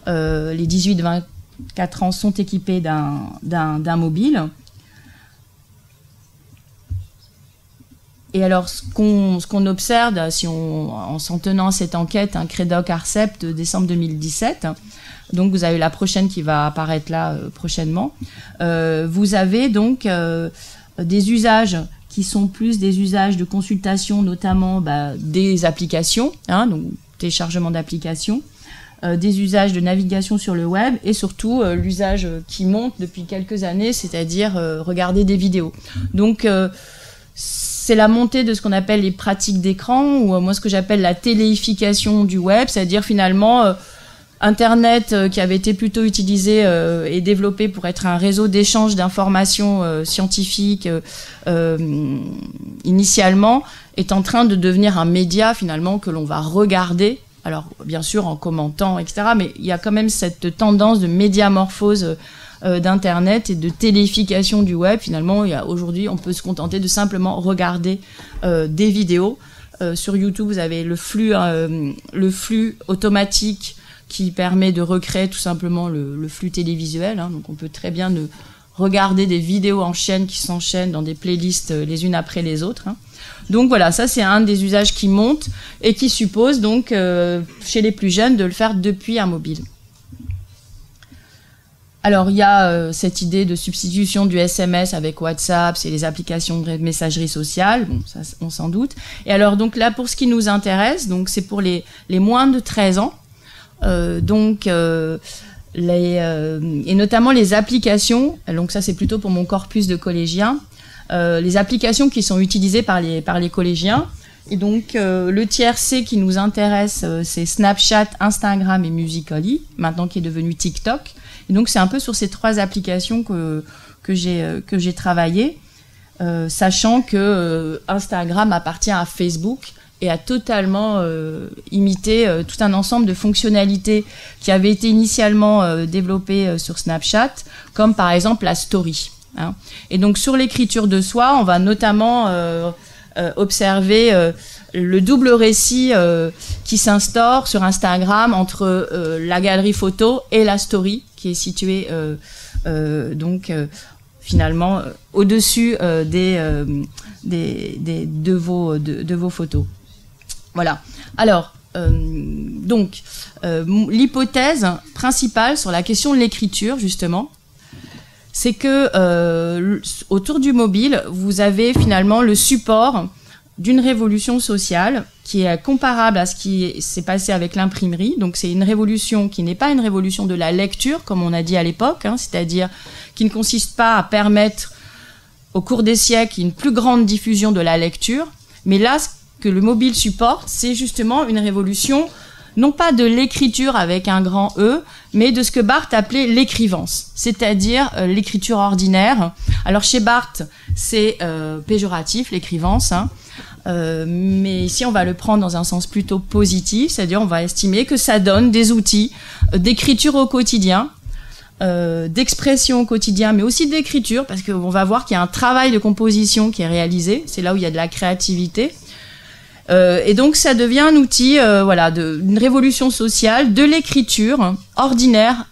les 18-24 ans sont équipés d'un mobile. Et alors, ce qu'on observe, en s'en tenant à cette enquête, Credoc-Arcep de décembre 2017, donc vous avez la prochaine qui va apparaître là prochainement, vous avez donc des usages qui sont plus des usages de consultation, notamment des applications, donc téléchargement d'applications, des usages de navigation sur le web et surtout l'usage qui monte depuis quelques années, c'est-à-dire regarder des vidéos. Donc c'est la montée de ce qu'on appelle les pratiques d'écran, ou moi ce que j'appelle la téléification du web, c'est-à-dire finalement Internet qui avait été plutôt utilisé et développé pour être un réseau d'échange d'informations scientifiques initialement, est en train de devenir un média finalement que l'on va regarder, alors bien sûr en commentant, etc. Mais il y a quand même cette tendance de médiamorphose d'Internet et de téléification du web. Finalement, aujourd'hui, on peut se contenter de simplement regarder des vidéos. Sur YouTube, vous avez le flux automatique qui permet de recréer tout simplement le flux télévisuel. Donc on peut très bien regarder des vidéos en chaîne qui s'enchaînent dans des playlists les unes après les autres. Donc voilà, ça c'est un des usages qui monte et qui suppose donc chez les plus jeunes de le faire depuis un mobile. Alors il y a cette idée de substitution du SMS avec WhatsApp, c'est les applications de messagerie sociale, ça on s'en doute. Et alors donc là pour ce qui nous intéresse, donc c'est pour les moins de 13 ans. Et notamment les applications, donc ça c'est plutôt pour mon corpus de collégiens, les applications qui sont utilisées par les collégiens. Et donc le tiercé qui nous intéresse, c'est Snapchat, Instagram et Musical.ly, maintenant qui est devenu TikTok. Et donc c'est un peu sur ces 3 applications que j'ai travaillé, sachant que Instagram appartient à Facebook et a totalement imité tout un ensemble de fonctionnalités qui avaient été initialement développées sur Snapchat, comme par exemple la story. Et donc sur l'écriture de soi, on va notamment observer le double récit qui s'instaure sur Instagram entre la galerie photo et la story, qui est située finalement au-dessus de vos photos. Voilà. Alors, l'hypothèse principale sur la question de l'écriture, justement, c'est que autour du mobile, vous avez finalement le support d'une révolution sociale qui est comparable à ce qui s'est passé avec l'imprimerie. Donc c'est une révolution qui n'est pas une révolution de la lecture, comme on a dit à l'époque, hein, c'est-à-dire qui ne consiste pas à permettre au cours des siècles une plus grande diffusion de la lecture, mais là, ce que le mobile supporte, c'est justement une révolution, non pas de l'écriture avec un grand E, mais de ce que Barthes appelait l'écrivance, c'est-à-dire l'écriture ordinaire. Alors chez Barthes, c'est péjoratif, l'écrivance, hein. Mais ici on va le prendre dans un sens plutôt positif, c'est-à-dire on va estimer que ça donne des outils d'écriture au quotidien, d'expression au quotidien, mais aussi d'écriture, parce qu'on va voir qu'il y a un travail de composition qui est réalisé, c'est là où il y a de la créativité. Et donc ça devient un outil voilà, d'une révolution sociale, de l'écriture ordinaire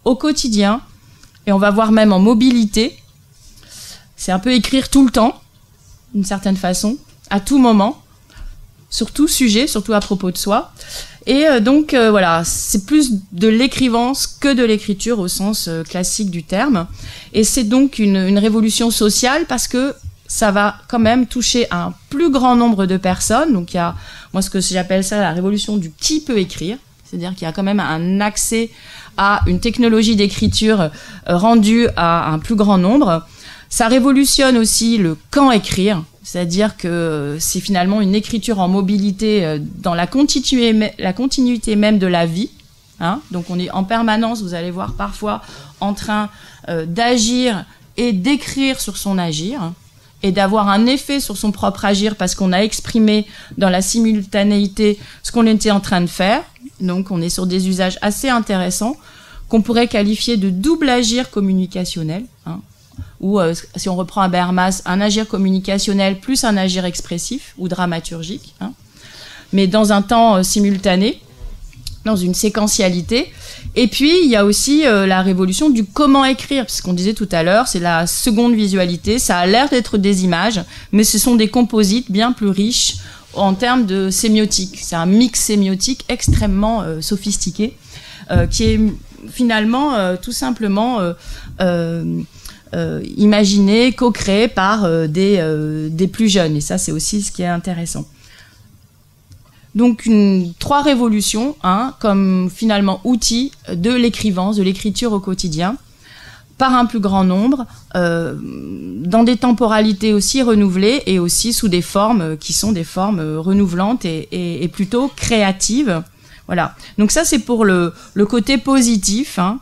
au quotidien, et on va voir même en mobilité. C'est un peu écrire tout le temps, d'une certaine façon, à tout moment, sur tout sujet, surtout à propos de soi. Et donc voilà, c'est plus de l'écrivance que de l'écriture au sens classique du terme. Et c'est donc une révolution sociale parce que ça va quand même toucher un plus grand nombre de personnes. Donc il y a, moi ce que j'appelle ça la révolution du qui peut écrire. C'est-à-dire qu'il y a quand même un accès à une technologie d'écriture rendue à un plus grand nombre. Ça révolutionne aussi le quand écrire. C'est-à-dire que c'est finalement une écriture en mobilité dans la continuité même de la vie. Hein. Donc on est en permanence, vous allez voir parfois, en train d'agir et d'écrire sur son agir et d'avoir un effet sur son propre agir parce qu'on a exprimé dans la simultanéité ce qu'on était en train de faire. Donc on est sur des usages assez intéressants qu'on pourrait qualifier de double agir communicationnel. Hein. Ou si on reprend Habermas, un agir communicationnel plus un agir expressif ou dramaturgique, hein, mais dans un temps simultané, dans une séquentialité. Et puis, il y a aussi la révolution du comment écrire, parce qu'on disait tout à l'heure, c'est la seconde visualité, ça a l'air d'être des images, mais ce sont des composites bien plus riches en termes de sémiotique. C'est un mix sémiotique extrêmement sophistiqué, qui est finalement tout simplement... imaginé, co-créé par des plus jeunes. Et ça, c'est aussi ce qui est intéressant. Donc, trois révolutions, hein, comme finalement outil de l'écrivance, de l'écriture au quotidien, par un plus grand nombre, dans des temporalités aussi renouvelées et aussi sous des formes qui sont des formes renouvelantes et plutôt créatives. Voilà. Donc ça, c'est pour le côté positif, hein.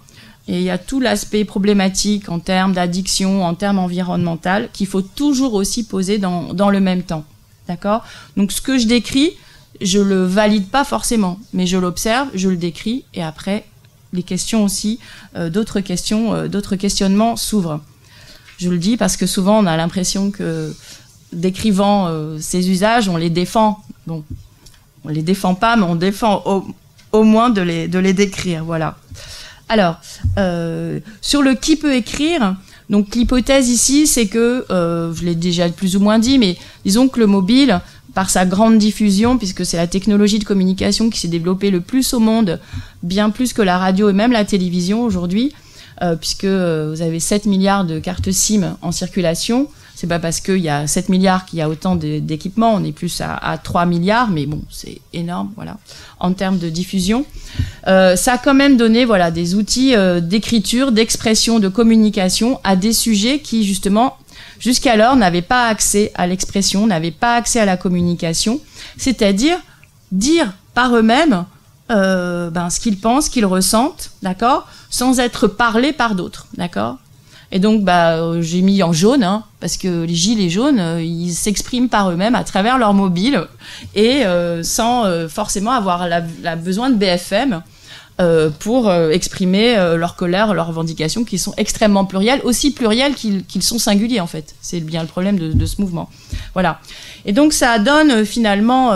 Et il y a tout l'aspect problématique en termes d'addiction, en termes environnemental, qu'il faut toujours aussi poser dans le même temps. D'accord ? Donc ce que je décris, je le valide pas forcément, mais je l'observe, je le décris, et après, les questions aussi, d'autres questionnements s'ouvrent. Je le dis parce que souvent, on a l'impression que décrivant ces usages, on les défend. Bon, on les défend pas, mais on défend au moins de les décrire, voilà. Alors, sur le qui peut écrire, donc l'hypothèse ici, c'est que, je l'ai déjà plus ou moins dit, mais disons que le mobile, par sa grande diffusion, puisque c'est la technologie de communication qui s'est développée le plus au monde, bien plus que la radio et même la télévision aujourd'hui, puisque vous avez 7 milliards de cartes SIM en circulation. C'est pas parce qu'il y a 7 milliards qu'il y a autant d'équipements, on est plus à 3 milliards, mais bon, c'est énorme, voilà, en termes de diffusion. Ça a quand même donné, voilà, des outils d'écriture, d'expression, de communication à des sujets qui, justement, jusqu'alors, n'avaient pas accès à l'expression, n'avaient pas accès à la communication, c'est-à-dire dire par eux-mêmes ce qu'ils pensent, qu'ils ressentent, d'accord, sans être parlés par d'autres, d'accord. Et donc, j'ai mis en jaune, hein, parce que les gilets jaunes, ils s'expriment par eux-mêmes à travers leur mobile et sans forcément avoir besoin de BFM pour exprimer leur colère, leurs revendications qui sont extrêmement plurielles, aussi plurielles qu'ils sont singuliers en fait. C'est bien le problème de ce mouvement. Voilà. Et donc, ça donne finalement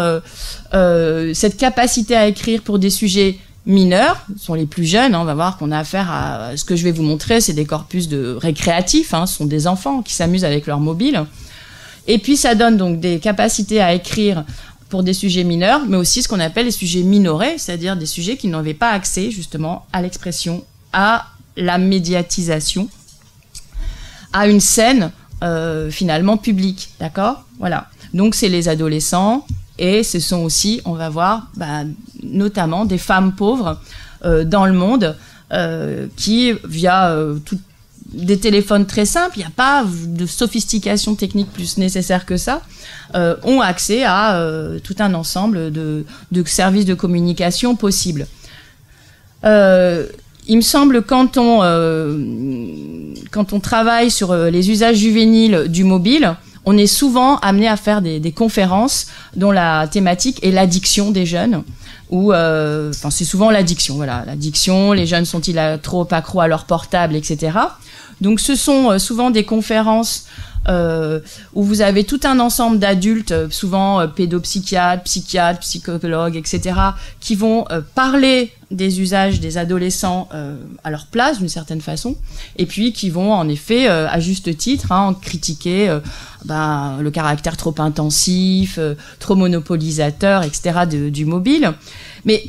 cette capacité à écrire pour des sujets mineurs, ce sont les plus jeunes, hein, on va voir qu'on a affaire à ce que je vais vous montrer, c'est des corpus récréatifs, hein, ce sont des enfants qui s'amusent avec leur mobile. Et puis ça donne donc des capacités à écrire pour des sujets mineurs, mais aussi ce qu'on appelle les sujets minorés, c'est-à-dire des sujets qui n'avaient pas accès justement à l'expression, à la médiatisation, à une scène finalement public, d'accord? Voilà. Donc c'est les adolescents et ce sont aussi, on va voir, notamment des femmes pauvres dans le monde qui, via des téléphones très simples, il n'y a pas de sophistication technique plus nécessaire que ça, ont accès à tout un ensemble de services de communication possibles. Il me semble quand on travaille sur les usages juvéniles du mobile, on est souvent amené à faire des conférences dont la thématique est l'addiction des jeunes. C'est souvent l'addiction, voilà. L'addiction, les jeunes sont-ils trop accros à leur portable, etc. Donc ce sont souvent des conférences où vous avez tout un ensemble d'adultes, souvent pédopsychiatres, psychiatres, psychologues, etc., qui vont parler des usages des adolescents à leur place, d'une certaine façon, et puis qui vont, en effet, à juste titre, critiquer le caractère trop intensif, trop monopolisateur, etc., du mobile. Mais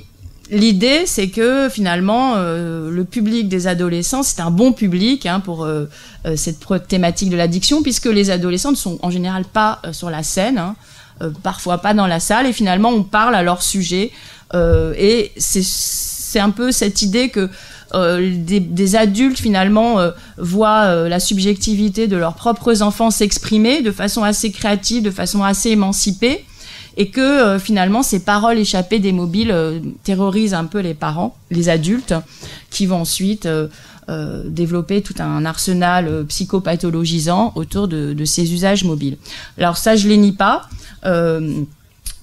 l'idée, c'est que finalement, le public des adolescents, c'est un bon public pour cette thématique de l'addiction, puisque les adolescents ne sont en général pas sur la scène, parfois pas dans la salle, et finalement, on parle à leur sujet. Et c'est un peu cette idée que des adultes, finalement, voient la subjectivité de leurs propres enfants s'exprimer de façon assez créative, de façon assez émancipée, et que finalement ces paroles échappées des mobiles terrorisent un peu les parents, les adultes, qui vont ensuite développer tout un arsenal psychopathologisant autour de ces usages mobiles. Alors ça, je les nie pas,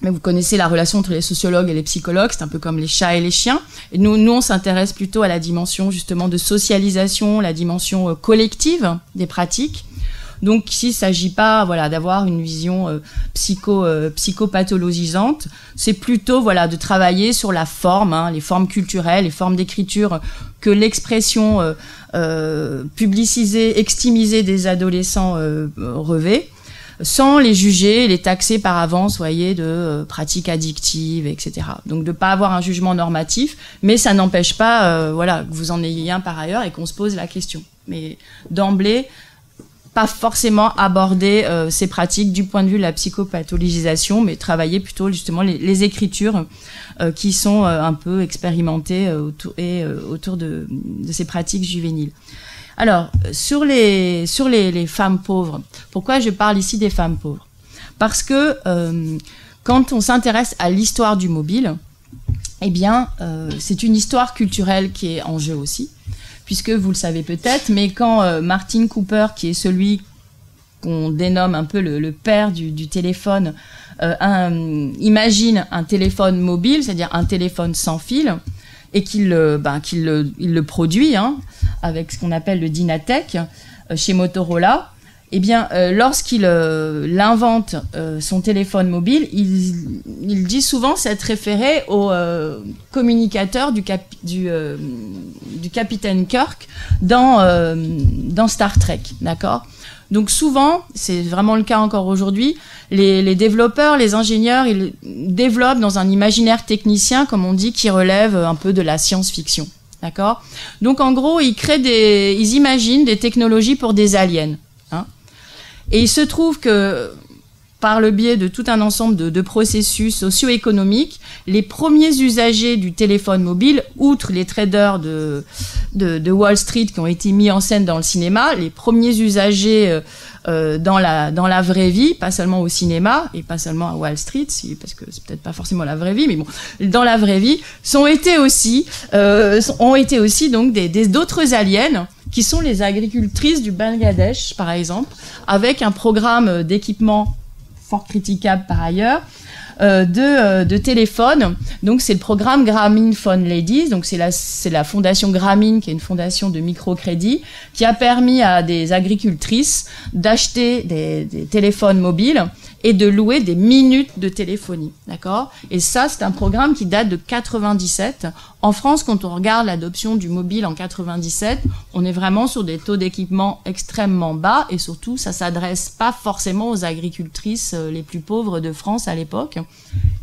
mais vous connaissez la relation entre les sociologues et les psychologues, c'est un peu comme les chats et les chiens. Et nous on s'intéresse plutôt à la dimension justement de socialisation, la dimension collective des pratiques. Donc ici, il ne s'agit pas d'avoir une vision psychopathologisante, c'est plutôt de travailler sur la forme, les formes culturelles, les formes d'écriture que l'expression publicisée, extimisée des adolescents revêt, sans les juger, les taxer par avance, voyez, de pratiques addictives, etc. Donc de ne pas avoir un jugement normatif, mais ça n'empêche pas que vous en ayez un par ailleurs et qu'on se pose la question. Mais d'emblée, pas forcément aborder ces pratiques du point de vue de la psychopathologisation, mais travailler plutôt justement les écritures qui sont un peu expérimentées autour de ces pratiques juvéniles. Alors, sur les femmes pauvres, pourquoi je parle ici des femmes pauvres? Parce que quand on s'intéresse à l'histoire du mobile, c'est une histoire culturelle qui est en jeu aussi. Puisque vous le savez peut-être, mais quand Martin Cooper, qui est celui qu'on dénomme un peu le père du téléphone, imagine un téléphone mobile, c'est-à-dire un téléphone sans fil, et qu'il le produit avec ce qu'on appelle le Dynatec chez Motorola, lorsqu'il invente son téléphone mobile, il dit souvent s'être référé au communicateur du capitaine Kirk dans Star Trek, d'accord? Donc souvent, c'est vraiment le cas encore aujourd'hui, les développeurs, les ingénieurs, ils développent dans un imaginaire technicien, comme on dit, qui relève un peu de la science-fiction, d'accord? Donc en gros, ils imaginent des technologies pour des aliens. Et il se trouve que, par le biais de tout un ensemble de processus socio-économiques, les premiers usagers du téléphone mobile, outre les traders de Wall Street qui ont été mis en scène dans le cinéma, les premiers usagers dans la vraie vie, pas seulement au cinéma et pas seulement à Wall Street, parce que c'est peut-être pas forcément la vraie vie, mais bon, dans la vraie vie, ont été aussi donc d'autres aliens, qui sont les agricultrices du Bangladesh, par exemple, avec un programme d'équipement fort critiquable par ailleurs, de téléphone. Donc c'est le programme Grameen Phone Ladies, donc c'est la fondation Grameen, qui est une fondation de microcrédit, qui a permis à des agricultrices d'acheter des téléphones mobiles et de louer des minutes de téléphonie, d'accord? Et ça, c'est un programme qui date de 97. En France, quand on regarde l'adoption du mobile en 97, on est vraiment sur des taux d'équipement extrêmement bas, et surtout, ça s'adresse pas forcément aux agricultrices les plus pauvres de France à l'époque.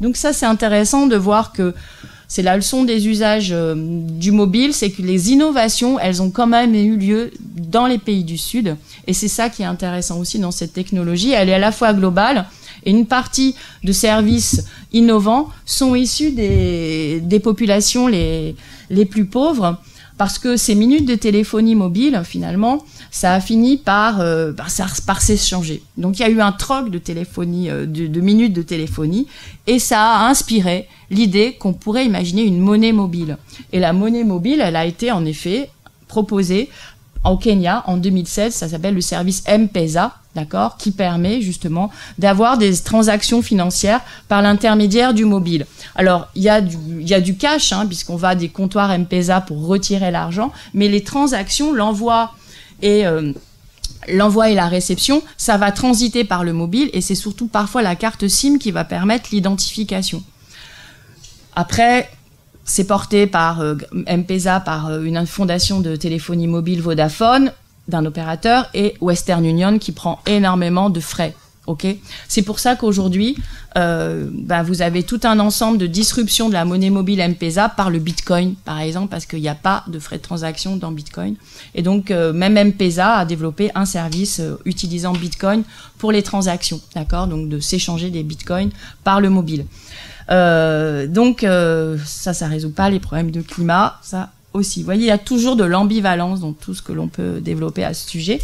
Donc ça, c'est intéressant de voir que c'est la leçon des usages du mobile, c'est que les innovations, elles ont quand même eu lieu dans les pays du Sud. Et c'est ça qui est intéressant aussi dans cette technologie. Elle est à la fois globale et une partie de services innovants sont issus des populations les plus pauvres. Parce que ces minutes de téléphonie mobile, finalement, ça a fini par s'échanger. Donc il y a eu un troc de téléphonie, de minutes de téléphonie, et ça a inspiré l'idée qu'on pourrait imaginer une monnaie mobile. Et la monnaie mobile, elle a été en effet proposée au Kenya en 2016. Ça s'appelle le service M-Pesa, d'accord, qui permet justement d'avoir des transactions financières par l'intermédiaire du mobile. Alors, il y a du cash, hein, puisqu'on va à des comptoirs M-Pesa pour retirer l'argent, mais les transactions, l'envoi et la réception, ça va transiter par le mobile, et c'est surtout parfois la carte SIM qui va permettre l'identification. Après, c'est porté par M-Pesa, par une fondation de téléphonie mobile Vodafone, d'un opérateur, et Western Union qui prend énormément de frais. Okay, c'est pour ça qu'aujourd'hui, vous avez tout un ensemble de disruption de la monnaie mobile M-Pesa par le Bitcoin, par exemple, parce qu'il n'y a pas de frais de transaction dans Bitcoin. Et donc, même M-Pesa a développé un service utilisant Bitcoin pour les transactions, d'accord, donc de s'échanger des Bitcoins par le mobile. Ça résout pas les problèmes de climat, ça aussi. Vous voyez, il y a toujours de l'ambivalence dans tout ce que l'on peut développer à ce sujet.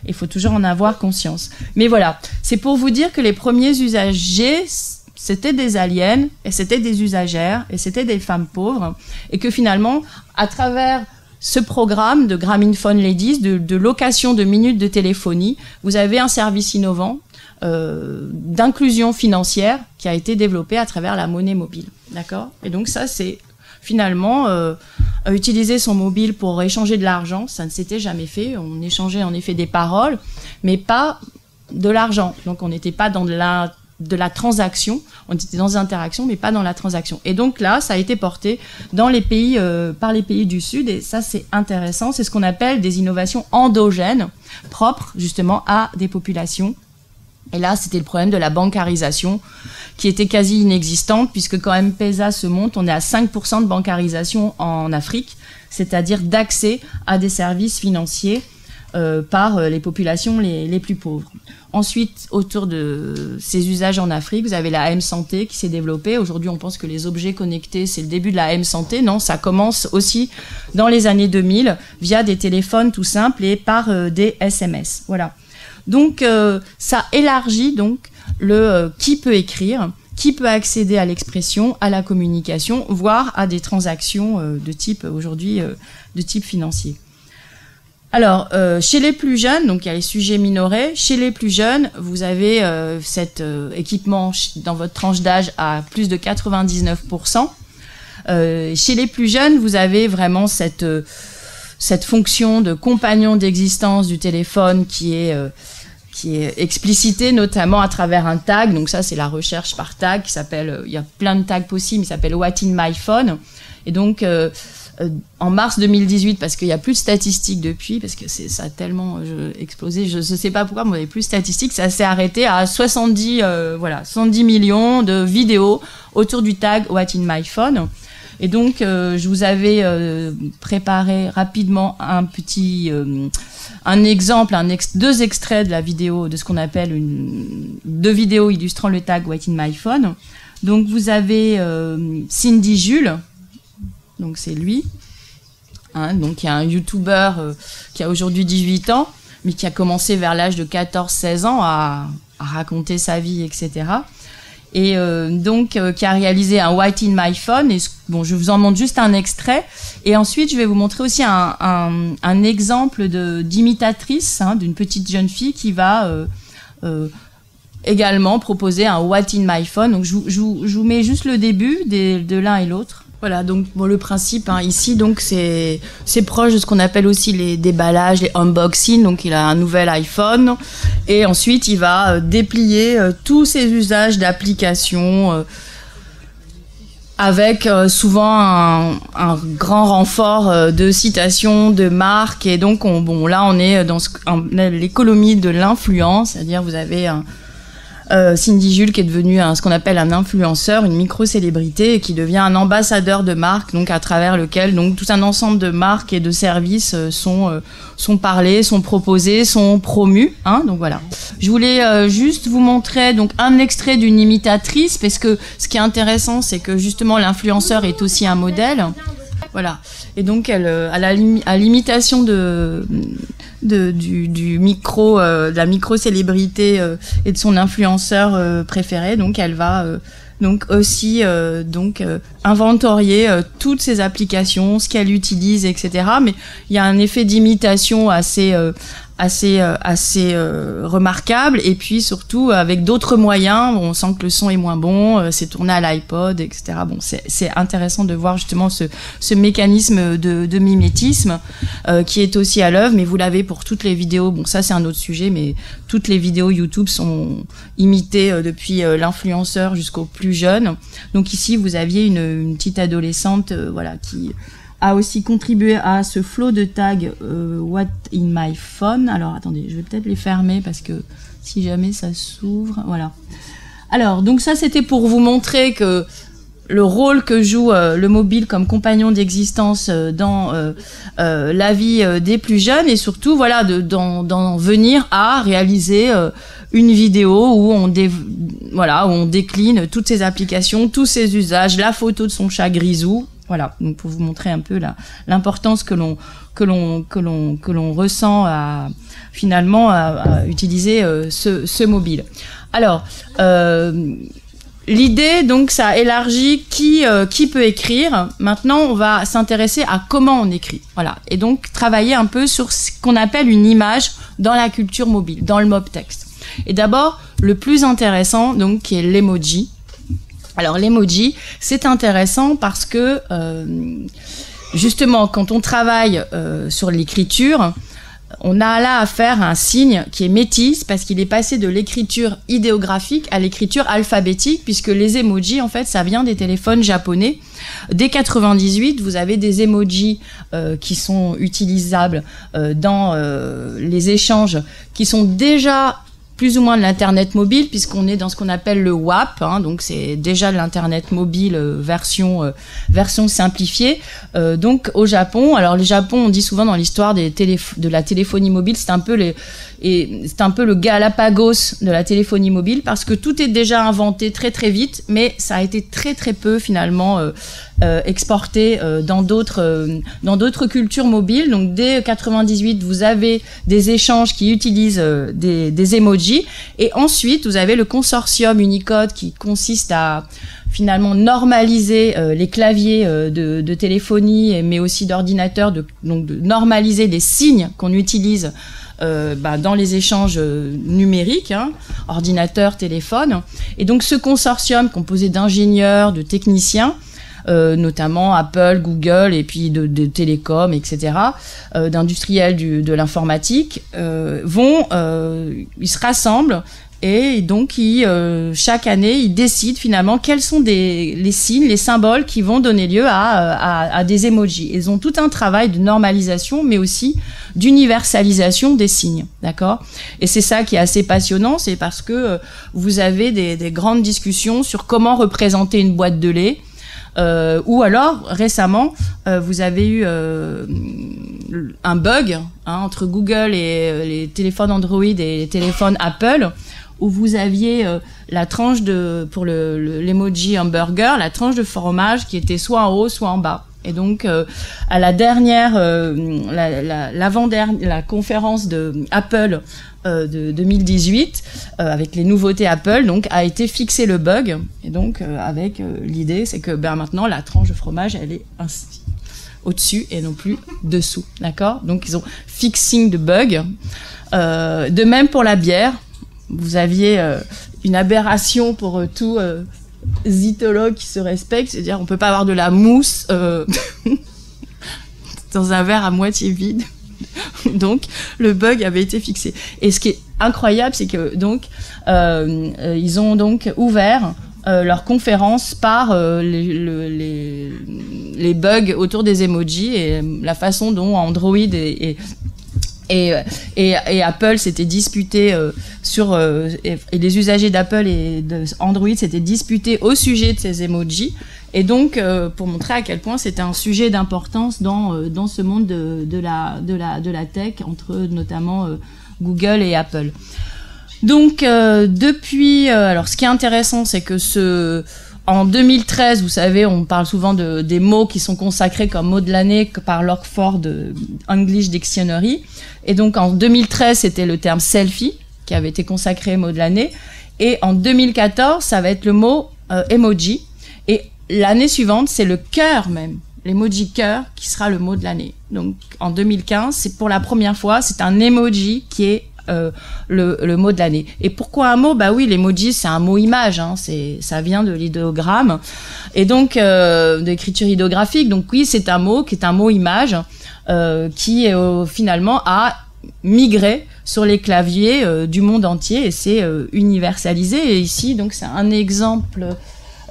Il faut toujours en avoir conscience. Mais voilà, c'est pour vous dire que les premiers usagers, c'était des aliens, et c'était des usagères, et c'était des femmes pauvres, et que finalement, à travers ce programme de Grameenphone Ladies, de location de minutes de téléphonie, vous avez un service innovant d'inclusion financière qui a été développé à travers la monnaie mobile. D'accord ? Et donc ça, c'est finalement utiliser son mobile pour échanger de l'argent, ça ne s'était jamais fait. On échangeait en effet des paroles, mais pas de l'argent. Donc on n'était pas dans de la transaction, on était dans des interactions, mais pas dans la transaction. Et donc là, ça a été porté dans les pays, par les pays du Sud, et ça c'est intéressant. C'est ce qu'on appelle des innovations endogènes, propres justement à des populations. Et là, c'était le problème de la bancarisation, qui était quasi inexistante, puisque quand M-Pesa se monte, on est à 5% de bancarisation en Afrique, c'est-à-dire d'accès à des services financiers par les populations les plus pauvres. Ensuite, autour de ces usages en Afrique, vous avez la M-Santé qui s'est développée. Aujourd'hui, on pense que les objets connectés, c'est le début de la M-Santé. Non, ça commence aussi dans les années 2000, via des téléphones tout simples et par des SMS. Voilà. Donc, ça élargit donc le qui peut écrire, qui peut accéder à l'expression, à la communication, voire à des transactions de type aujourd'hui de type financier. Alors, chez les plus jeunes, donc il y a les sujets minorés. Chez les plus jeunes, vous avez cet équipement dans votre tranche d'âge à plus de 99%. Chez les plus jeunes, vous avez vraiment cette fonction de compagnon d'existence du téléphone qui est explicitée notamment à travers un tag. Donc ça, c'est la recherche par tag qui s'appelle, il y a plein de tags possibles, il s'appelle What in my phone. Et donc, en mars 2018, parce qu'il n'y a plus de statistiques depuis, parce que ça a tellement explosé, je ne sais pas pourquoi, mais il n'y avait plus de statistiques, ça s'est arrêté à 70 millions de vidéos autour du tag What in my phone. Et donc, je vous avais préparé rapidement un exemple, deux extraits de la vidéo, de ce qu'on appelle deux vidéos illustrant le tag What in my phone. Donc, vous avez Cindy Jules, donc c'est lui, hein, donc il y a un YouTuber qui a aujourd'hui 18 ans, mais qui a commencé vers l'âge de 14-16 ans à raconter sa vie, etc. Et qui a réalisé un What in my phone. Et bon, je vous en montre juste un extrait. Et ensuite, je vais vous montrer aussi un exemple d'imitatrice, hein, d'une petite jeune fille qui va également proposer un What in my phone. Donc, je vous mets juste le début de l'un et l'autre. Voilà, donc bon, le principe hein, ici, donc c'est proche de ce qu'on appelle aussi les déballages, les unboxings. Donc il a un nouvel iPhone et ensuite il va déplier tous ses usages d'applications avec souvent un grand renfort de citations, de marques. Et donc là on est dans l'économie de l'influence, c'est-à-dire vous avez Cindy Jules qui est devenue ce qu'on appelle un influenceur, une micro-célébrité et qui devient un ambassadeur de marque, donc à travers lequel donc tout un ensemble de marques et de services sont parlés, sont proposés, sont promus. Hein, donc voilà. Je voulais juste vous montrer donc un extrait d'une imitatrice parce que ce qui est intéressant, c'est que justement l'influenceur est aussi un modèle. Voilà. Et donc elle, à l'imitation de la micro-célébrité et de son influenceur préféré, donc elle va donc aussi inventorier toutes ses applications, ce qu'elle utilise, etc. Mais il y a un effet d'imitation assez remarquable, et puis surtout avec d'autres moyens, on sent que le son est moins bon, c'est tourné à l'iPod, etc. Bon, c'est intéressant de voir justement ce mécanisme de mimétisme qui est aussi à l'œuvre, mais vous l'avez pour toutes les vidéos. Bon, ça c'est un autre sujet, mais toutes les vidéos YouTube sont imitées depuis l'influenceur jusqu'au plus jeune. Donc ici, vous aviez une petite adolescente, voilà, qui a aussi contribué à ce flot de tags What in my phone. Alors attendez, je vais peut-être les fermer parce que si jamais ça s'ouvre, voilà. Alors donc ça c'était pour vous montrer que le rôle que joue le mobile comme compagnon d'existence dans la vie des plus jeunes, et surtout voilà d'en venir à réaliser une vidéo où on décline toutes ces applications, tous ces usages, la photo de son chat Grisou. Voilà, donc pour vous montrer un peu l'importance que l'on ressent à utiliser ce mobile. Alors l'idée donc ça élargit qui peut écrire. Maintenant on va s'intéresser à comment on écrit. Voilà, et donc travailler un peu sur ce qu'on appelle une image dans la culture mobile, dans le mob text. Et d'abord le plus intéressant donc qui est l'emoji. Alors l'emoji, c'est intéressant parce que justement quand on travaille sur l'écriture, on a là affaire à un signe qui est métis parce qu'il est passé de l'écriture idéographique à l'écriture alphabétique, puisque les emojis en fait ça vient des téléphones japonais. Dès 98, vous avez des emojis qui sont utilisables dans les échanges qui sont déjà plus ou moins de l'internet mobile, puisqu'on est dans ce qu'on appelle le WAP, hein, donc c'est déjà de l'internet mobile version simplifiée. Donc au Japon, alors le Japon, on dit souvent dans l'histoire de la téléphonie mobile, c'est un peu le Galapagos de la téléphonie mobile, parce que tout est déjà inventé très très vite, mais ça a été très très peu finalement exporté dans d'autres cultures mobiles. Donc dès 98, vous avez des échanges qui utilisent des emojis, et ensuite vous avez le consortium Unicode qui consiste à finalement normaliser les claviers de téléphonie, mais aussi d'ordinateur, donc de normaliser les signes qu'on utilise dans les échanges numériques, hein, ordinateur, téléphone. Et donc ce consortium composé d'ingénieurs, de techniciens, notamment Apple, Google, et puis de télécoms, etc., d'industriels de l'informatique, ils se rassemblent, et donc chaque année ils décident finalement quels sont les signes, les symboles qui vont donner lieu à des emojis. Ils ont tout un travail de normalisation, mais aussi d'universalisation des signes, d'accord ? Et c'est ça qui est assez passionnant, c'est parce que vous avez des grandes discussions sur comment représenter une boîte de lait. Ou alors récemment vous avez eu un bug entre Google et les téléphones Android et les téléphones Apple, où vous aviez la tranche pour l'emoji hamburger, la tranche de fromage qui était soit en haut soit en bas. Et donc à la dernière la conférence de Apple de 2018 avec les nouveautés Apple, donc a été fixé le bug, et donc avec l'idée c'est que maintenant la tranche de fromage elle est ainsi au-dessus et non plus dessous, d'accord? Donc ils ont fixing the bug. De même pour la bière, vous aviez une aberration pour tout zytologue qui se respecte, c'est-à-dire on peut pas avoir de la mousse dans un verre à moitié vide. Donc le bug avait été fixé. Et ce qui est incroyable, c'est que donc ils ont donc ouvert leur conférence par les bugs autour des emojis et la façon dont Android Et Apple s'était disputé et les usagers d'Apple et d'Android s'étaient disputés au sujet de ces emojis. Et donc, pour montrer à quel point c'était un sujet d'importance dans ce monde de la tech, entre notamment Google et Apple. Donc, depuis... alors, ce qui est intéressant, c'est que en 2013, vous savez, on parle souvent des mots qui sont consacrés comme mots de l'année par l'Oxford English Dictionary. Et donc, en 2013, c'était le terme selfie qui avait été consacré mot de l'année. Et en 2014, ça va être le mot emoji. Et l'année suivante, c'est le cœur même, l'emoji cœur, qui sera le mot de l'année. Donc, en 2015, c'est pour la première fois, c'est un emoji qui est le mot de l'année. Et pourquoi un mot? Bah oui, l'emoji, c'est un mot image, hein, ça vient de l'idéogramme, et donc d'écriture idéographique. Donc oui, c'est un mot qui est un mot image qui finalement a migré sur les claviers du monde entier, et c'est universalisé. Et ici, donc, c'est un exemple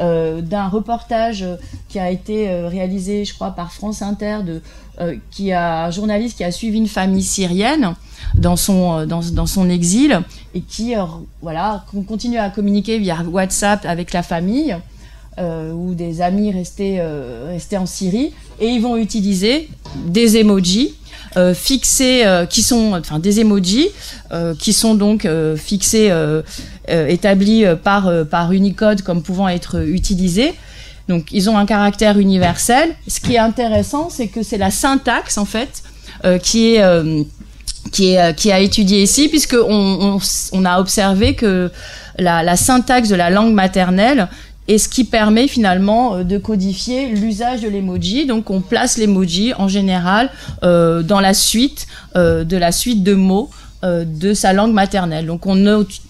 d'un reportage qui a été réalisé, je crois, par France Inter, un journaliste qui a suivi une famille syrienne dans son exil, et qui continue à communiquer via WhatsApp avec la famille ou des amis restés en Syrie, et ils vont utiliser des emojis fixés qui sont des emojis qui sont donc fixés établis par Unicode comme pouvant être utilisés. Donc ils ont un caractère universel. Ce qui est intéressant, c'est que c'est la syntaxe en fait qui a étudié ici, puisque on a observé que la syntaxe de la langue maternelle est ce qui permet finalement de codifier l'usage de l'emoji. Donc on place l'emoji en général dans la suite de mots de sa langue maternelle. Donc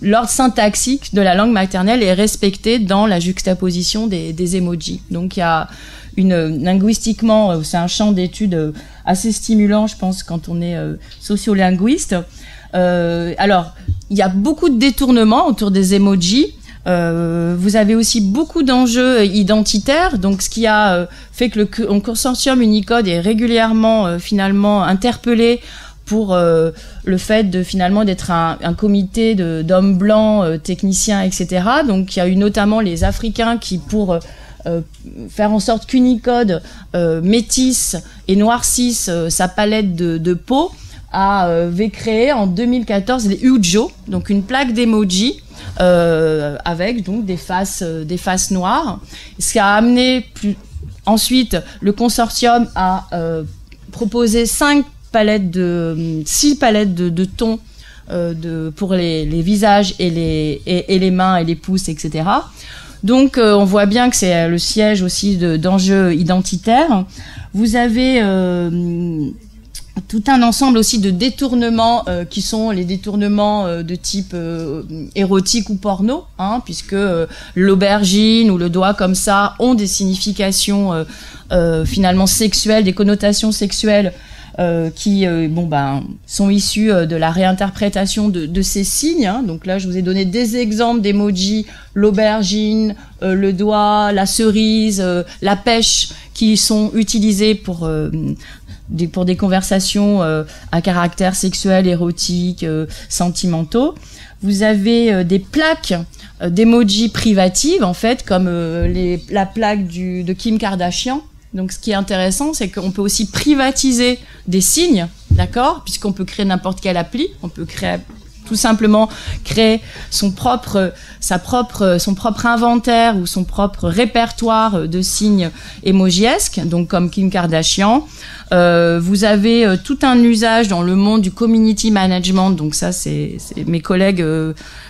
l'ordre syntaxique de la langue maternelle est respecté dans la juxtaposition des emojis. Donc il y a linguistiquement, c'est un champ d'études assez stimulant, je pense, quand on est sociolinguiste. Alors, il y a beaucoup de détournements autour des emojis. Vous avez aussi beaucoup d'enjeux identitaires, donc ce qui a fait que le consortium Unicode est régulièrement finalement interpellé pour le fait de finalement d'être un comité d'hommes blancs, techniciens, etc. Donc il y a eu notamment les Africains qui, pour faire en sorte qu'Unicode métisse et noircisse sa palette de peau, avait créé en 2014 les Ujo, donc une plaque d'emoji avec donc des faces noires. Ce qui a amené ensuite le consortium à proposer 6 palettes de tons pour les visages et les mains et les pouces, etc. Donc on voit bien que c'est le siège aussi d'enjeux identitaires. Vous avez tout un ensemble aussi de détournements qui sont les détournements de type érotique ou porno, hein, puisque l'aubergine ou le doigt comme ça ont des significations finalement sexuelles, des connotations sexuelles qui sont issus de la réinterprétation de ces signes, hein. Donc là, je vous ai donné des exemples d'emojis, l'aubergine, le doigt, la cerise, la pêche, qui sont utilisés pour des conversations à caractère sexuel, érotique, sentimentaux. Vous avez des plaques d'emojis privatives, en fait, comme la plaque de Kim Kardashian. Donc, ce qui est intéressant, c'est qu'on peut aussi privatiser des signes, d'accord, puisqu'on peut créer n'importe quelle appli, on peut tout simplement créer son propre inventaire ou son propre répertoire de signes émojiesques, donc comme Kim Kardashian. Vous avez tout un usage dans le monde du community management, donc ça c'est mes collègues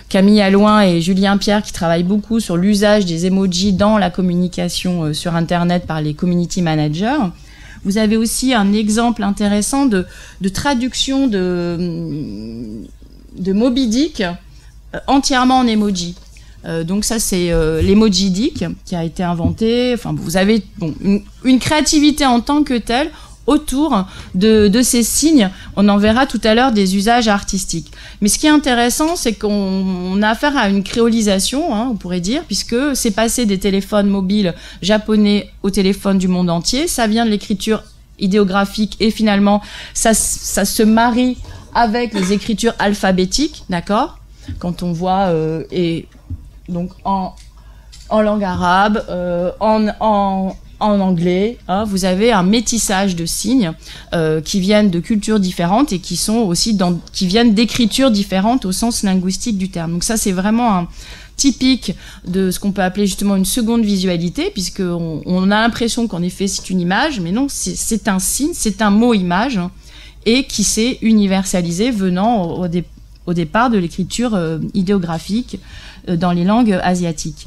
Camille Allouin et Julien Pierre qui travaillent beaucoup sur l'usage des emojis dans la communication sur Internet par les community managers. Vous avez aussi un exemple intéressant de traduction de Moby Dick entièrement en emoji. Donc ça c'est l'emoji Dick qui a été inventé. Enfin, vous avez une créativité en tant que telle autour de ces signes. On en verra tout à l'heure des usages artistiques. Mais ce qui est intéressant, c'est qu'on a affaire à une créolisation, hein, on pourrait dire, puisque c'est passé des téléphones mobiles japonais aux téléphones du monde entier. Ça vient de l'écriture idéographique et finalement ça se marie avec les écritures alphabétiques, d'accord? Quand on voit et donc en langue arabe, en anglais, hein, vous avez un métissage de signes qui viennent de cultures différentes et qui sont aussi qui viennent d'écritures différentes au sens linguistique du terme. Donc ça, c'est vraiment un typique de ce qu'on peut appeler justement une seconde visualité, puisque on a l'impression qu'en effet c'est une image, mais non, c'est un signe, c'est un mot image, hein, et qui s'est universalisé venant au départ de l'écriture idéographique dans les langues asiatiques.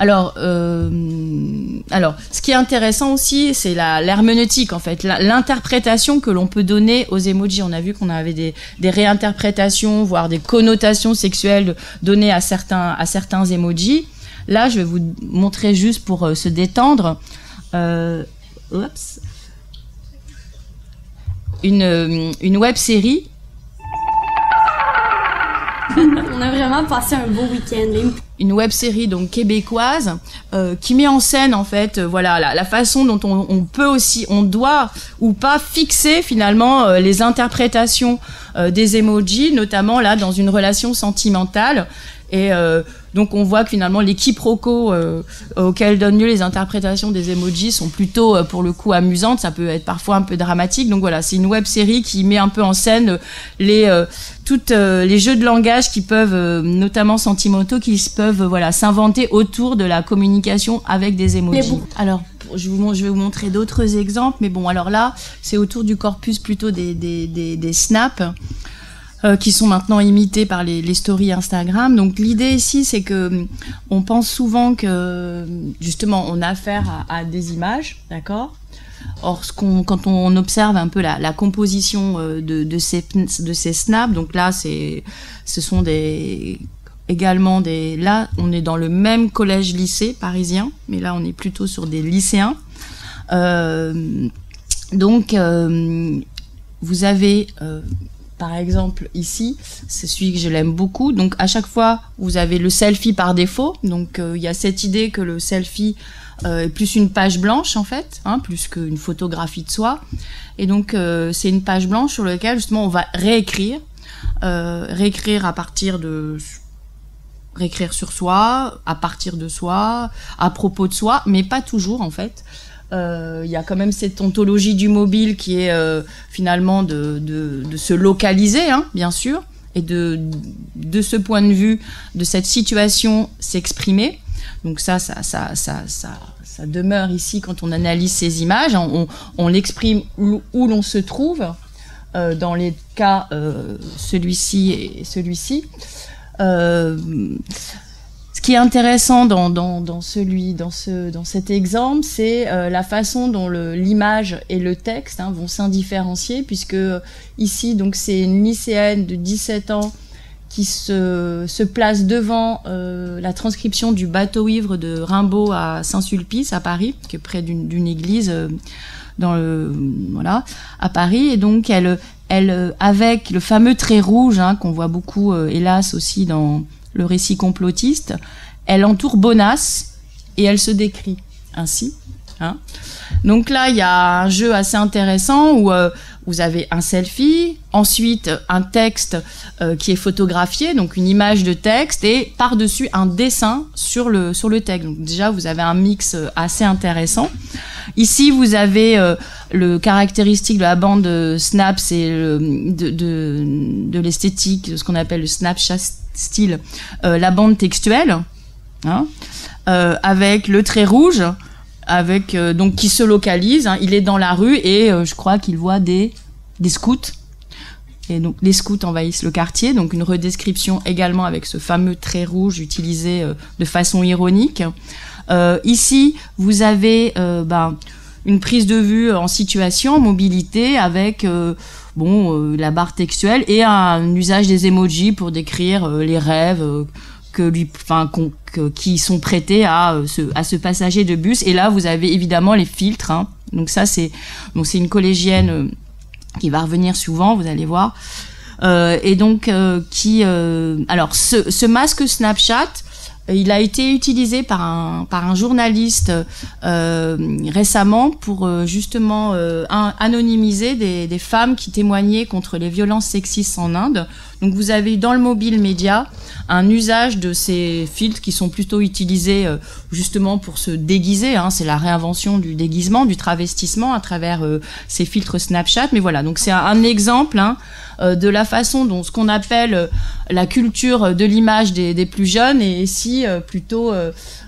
Alors, ce qui est intéressant aussi, c'est l'herméneutique, en fait, l'interprétation que l'on peut donner aux emojis. On a vu qu'on avait des réinterprétations, voire des connotations sexuelles données à certains emojis. Là, je vais vous montrer juste pour se détendre. Une web série. On a vraiment passé un beau week-end. Une web-série donc québécoise qui met en scène en fait voilà la façon dont on peut aussi, on doit ou pas fixer finalement les interprétations des emojis, notamment là dans une relation sentimentale. Et donc on voit que finalement les quiproquos auxquels donnent lieu les interprétations des emojis sont plutôt pour le coup amusantes. Ça peut être parfois un peu dramatique. Donc voilà, c'est une web série qui met un peu en scène toutes les jeux de langage qui peuvent, notamment sentimentaux, qui peuvent s'inventer autour de la communication avec des emojis. Alors je vais vous montrer d'autres exemples, mais bon, alors là c'est autour du corpus plutôt des snaps. Qui sont maintenant imités par les stories Instagram. Donc l'idée ici, c'est que on pense souvent que justement on a affaire à des images, d'accord. Or, quand on observe un peu la composition de ces snaps, donc là ce sont également là on est dans le même collège-lycée parisien, mais là on est plutôt sur des lycéens. Donc vous avez par exemple ici, c'est celui que je l'aime beaucoup. Donc à chaque fois, vous avez le selfie par défaut. Donc il y a cette idée que le selfie est plus une page blanche en fait, hein, plus qu'une photographie de soi. Et donc c'est une page blanche sur laquelle justement on va réécrire réécrire sur soi, à partir de soi, à propos de soi, mais pas toujours en fait. Il y a quand même cette ontologie du mobile qui est finalement de se localiser, hein, bien sûr, et de ce point de vue, de cette situation, s'exprimer. Donc ça demeure ici quand on analyse ces images. On l'exprime où l'on se trouve, dans les cas celui-ci et celui-ci. Ce qui est intéressant dans cet exemple, c'est la façon dont l'image et le texte vont s'indifférencier, puisque ici, donc, c'est une lycéenne de 17 ans qui se place devant la transcription du bateau ivre de Rimbaud à Saint-Sulpice, à Paris, qui est près d'une église à Paris. Et donc, elle avec le fameux trait rouge, hein, qu'on voit beaucoup, hélas, aussi dans le récit complotiste, elle entoure Bonace et elle se décrit ainsi. Hein. Donc là, il y a un jeu assez intéressant où vous avez un selfie, ensuite un texte qui est photographié, donc une image de texte, et par-dessus un dessin sur le texte. Donc déjà, vous avez un mix assez intéressant. Ici, vous avez le caractéristique de la bande Snap, c'est de l'esthétique, de ce qu'on appelle le Snapchat style, la bande textuelle, hein, avec le trait rouge, avec donc qui se localise, hein, il est dans la rue et je crois qu'il voit des scouts. Et donc les scouts envahissent le quartier, donc une redescription également avec ce fameux trait rouge utilisé de façon ironique. Ici, vous avez une prise de vue en situation, en mobilité, avec la barre textuelle et un usage des emojis pour décrire les rêves qui sont prêtés à ce passager de bus. Et là, vous avez évidemment les filtres. Hein. Donc ça, c'est une collégienne qui va revenir souvent, vous allez voir. Et donc, alors, ce masque Snapchat, Il a été utilisé par un journaliste récemment pour justement anonymiser des femmes qui témoignaient contre les violences sexistes en Inde. Donc vous avez dans le mobile média un usage de ces filtres qui sont plutôt utilisés justement pour se déguiser. C'est la réinvention du déguisement, du travestissement à travers ces filtres Snapchat. Mais voilà, donc c'est un exemple de la façon dont ce qu'on appelle la culture de l'image des plus jeunes est ici plutôt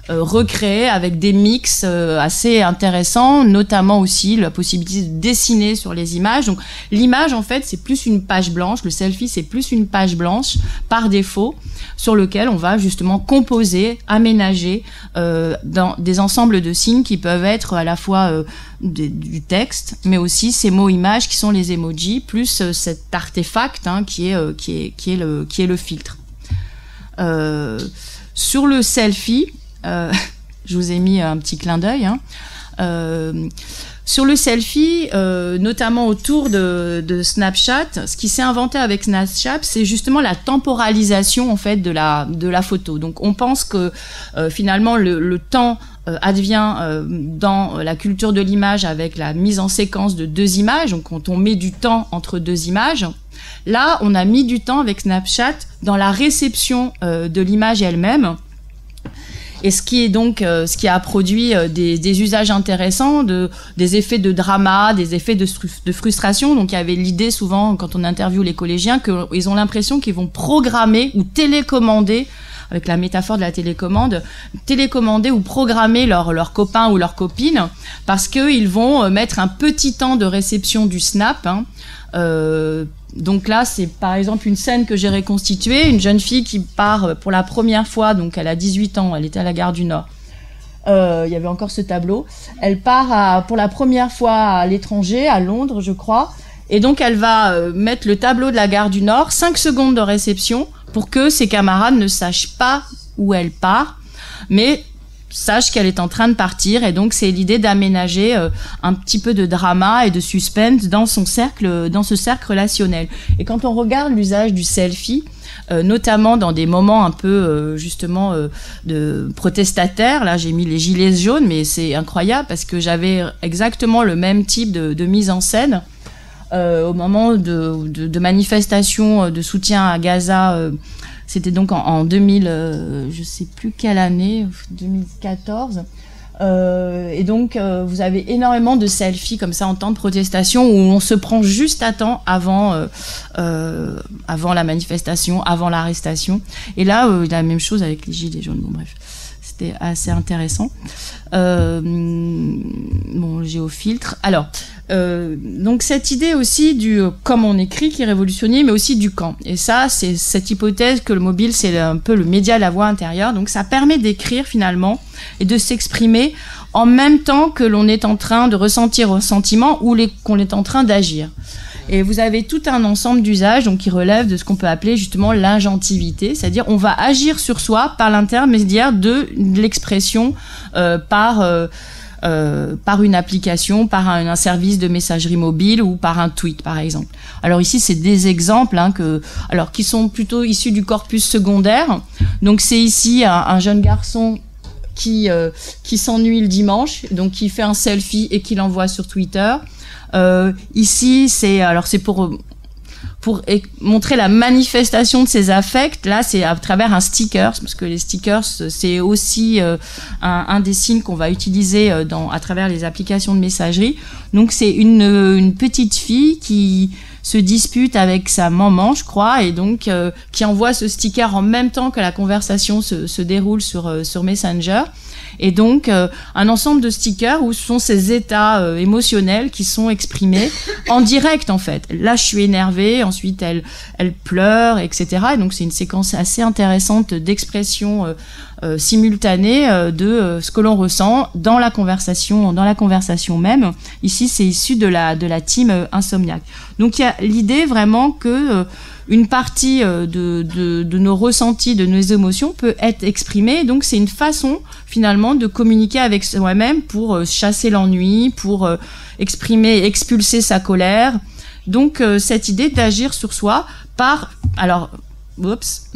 recréée avec des mix assez intéressants, notamment aussi la possibilité de dessiner sur les images. Donc l'image en fait c'est plus une page blanche, le selfie c'est plus une page blanche par défaut sur lequel on va justement composer, aménager dans des ensembles de signes qui peuvent être à la fois du texte, mais aussi ces mots images qui sont les emojis, plus cet artefact qui est le filtre. Sur le selfie, je vous ai mis un petit clin d'œil. Sur le selfie, notamment autour de Snapchat, ce qui s'est inventé avec Snapchat, c'est justement la temporalisation en fait de la photo. Donc on pense que finalement le temps advient dans la culture de l'image avec la mise en séquence de 2 images. Donc quand on met du temps entre 2 images, là on a mis du temps avec Snapchat dans la réception de l'image elle-même. Et ce qui a produit des usages intéressants, des effets de drama, des effets de frustration. Donc il y avait l'idée souvent quand on interviewe les collégiens qu'ils ont l'impression qu'ils vont programmer ou télécommander, avec la métaphore de la télécommande, télécommander ou programmer leur copain ou leur copine parce qu'ils vont mettre un petit temps de réception du snap. Donc là, c'est par exemple une scène que j'ai reconstituée, une jeune fille qui part pour la première fois, donc elle a 18 ans, elle était à la gare du Nord. Il y avait encore ce tableau. Elle part pour la première fois à l'étranger, à Londres, je crois. Et donc elle va mettre le tableau de la gare du Nord, 5 secondes de réception, pour que ses camarades ne sachent pas où elle part, mais sache qu'elle est en train de partir. Et donc c'est l'idée d'aménager un petit peu de drama et de suspense dans ce cercle relationnel. Et quand on regarde l'usage du selfie, notamment dans des moments un peu justement de protestataires, là j'ai mis les gilets jaunes, mais c'est incroyable parce que j'avais exactement le même type de mise en scène au moment de manifestations de soutien à Gaza. C'était donc en 2000, je sais plus quelle année, 2014. Et donc, vous avez énormément de selfies comme ça en temps de protestation où on se prend juste à temps avant la manifestation, avant l'arrestation. Et là, la même chose avec les gilets jaunes. Bon, bref, c'était assez intéressant. Bon, géofiltre. Alors, donc cette idée aussi du comme on écrit qui est révolutionné, mais aussi du quand. Et ça, c'est cette hypothèse que le mobile, c'est un peu le média, la voix intérieure. Donc ça permet d'écrire finalement et de s'exprimer en même temps que l'on est en train de ressentir un sentiment ou qu'on est en train d'agir. Et vous avez tout un ensemble d'usages donc qui relèvent de ce qu'on peut appeler justement l'agentivité, c'est-à-dire on va agir sur soi par l'intermédiaire de l'expression par une application, par un service de messagerie mobile ou par un tweet par exemple. Alors ici c'est des exemples qui sont plutôt issus du corpus secondaire. Donc c'est ici un jeune garçon qui s'ennuie le dimanche, donc qui fait un selfie et qui l'envoie sur Twitter. Ici c'est pour montrer la manifestation de ses affects. Là, c'est à travers un sticker, parce que les stickers, c'est aussi un des signes qu'on va utiliser à travers les applications de messagerie. Donc, c'est une petite fille qui se dispute avec sa maman, je crois, et donc qui envoie ce sticker en même temps que la conversation se déroule sur Messenger. Et donc, un ensemble de stickers où ce sont ces états émotionnels qui sont exprimés en direct, en fait. Là, je suis énervée, ensuite, elle pleure, etc. Et donc, c'est une séquence assez intéressante d'expression simultanée de ce que l'on ressent dans la conversation même. Ici, c'est issu de la team Insomniac. Donc, il y a l'idée vraiment que une partie de nos ressentis, de nos émotions peut être exprimée. Donc, c'est une façon, finalement, de communiquer avec soi-même pour chasser l'ennui, pour expulser sa colère. Donc, cette idée d'agir sur soi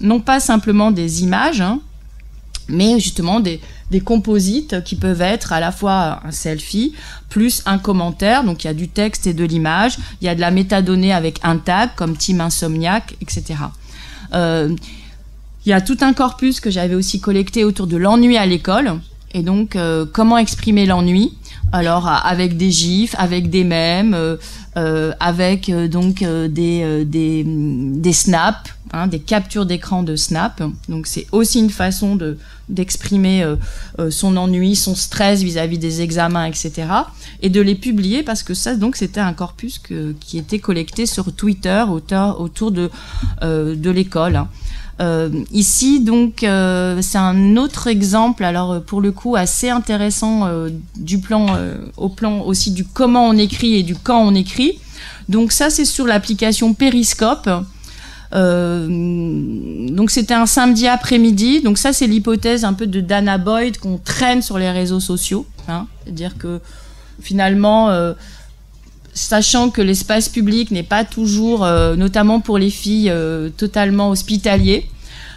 non pas simplement des images, mais justement des composites qui peuvent être à la fois un selfie plus un commentaire, donc il y a du texte et de l'image, il y a de la métadonnée avec un tag comme Team Insomniac, etc. Il y a tout un corpus que j'avais aussi collecté autour de l'ennui à l'école, et donc comment exprimer l'ennui, alors avec des gifs, avec des mèmes, avec des snaps, des captures d'écran de snap. Donc c'est aussi une façon d'exprimer son ennui, son stress vis-à-vis des examens, etc. Et de les publier parce que ça, donc, c'était un corpus qui était collecté sur Twitter autour de l'école. Ici, donc, c'est un autre exemple, alors pour le coup assez intéressant au plan aussi du comment on écrit et du quand on écrit. Donc ça, c'est sur l'application Periscope. Donc c'était un samedi après-midi. Donc ça, c'est l'hypothèse un peu de Dana Boyd qu'on traîne sur les réseaux sociaux. C'est-à-dire que finalement, sachant que l'espace public n'est pas toujours, notamment pour les filles, totalement hospitalier,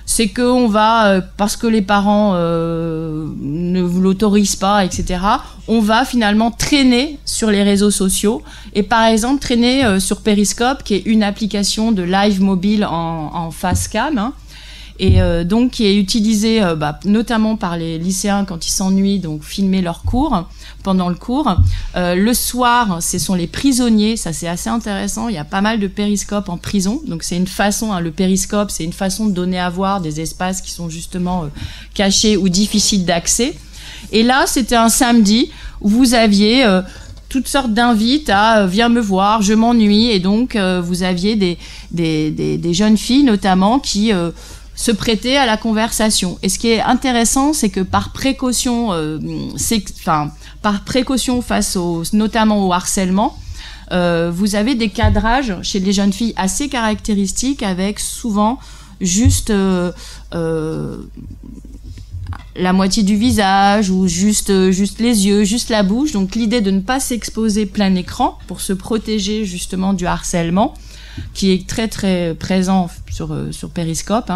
c'est qu'on va, parce que les parents ne vous l'autorisent pas, etc., on va finalement traîner sur les réseaux sociaux et par exemple traîner sur Periscope, qui est une application de live mobile en face cam, et donc qui est utilisée notamment par les lycéens quand ils s'ennuient, donc filmer leurs cours, pendant le cours. Le soir, ce sont les prisonniers, ça c'est assez intéressant, il y a pas mal de périscopes en prison, donc c'est une façon, le périscope, c'est une façon de donner à voir des espaces qui sont justement cachés ou difficiles d'accès. Et là, c'était un samedi où vous aviez toutes sortes d'invites à viens me voir, je m'ennuie, et donc vous aviez des jeunes filles notamment qui se prêtaient à la conversation. Et ce qui est intéressant, c'est que par précaution, face notamment au harcèlement, vous avez des cadrages chez les jeunes filles assez caractéristiques, avec souvent juste la moitié du visage, ou juste les yeux, juste la bouche. Donc l'idée de ne pas s'exposer plein écran pour se protéger justement du harcèlement, qui est très très présent sur Periscope.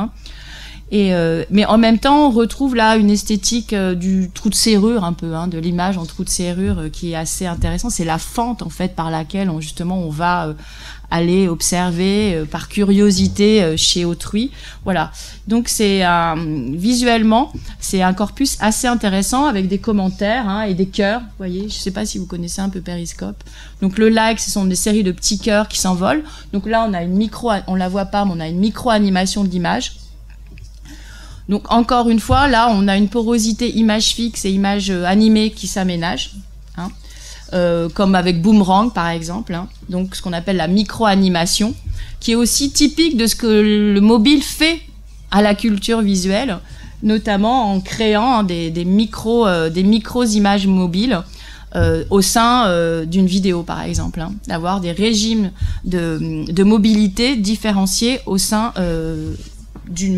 Mais en même temps, on retrouve là une esthétique du trou de serrure un peu, de l'image en trou de serrure qui est assez intéressant. C'est la fente en fait par laquelle on va aller observer par curiosité chez autrui. Voilà. Donc visuellement, c'est un corpus assez intéressant avec des commentaires et des cœurs. Vous voyez, je ne sais pas si vous connaissez un peu Periscope. Donc le like, ce sont des séries de petits cœurs qui s'envolent. Donc là, on la voit pas, mais on a une micro-animation de l'image. Donc encore une fois, là, on a une porosité image fixe et image animée qui s'aménagent, comme avec Boomerang par exemple. Donc ce qu'on appelle la micro-animation, qui est aussi typique de ce que le mobile fait à la culture visuelle, notamment en créant des micros images mobiles au sein d'une vidéo par exemple, d'avoir des régimes de mobilité différenciés au sein d'une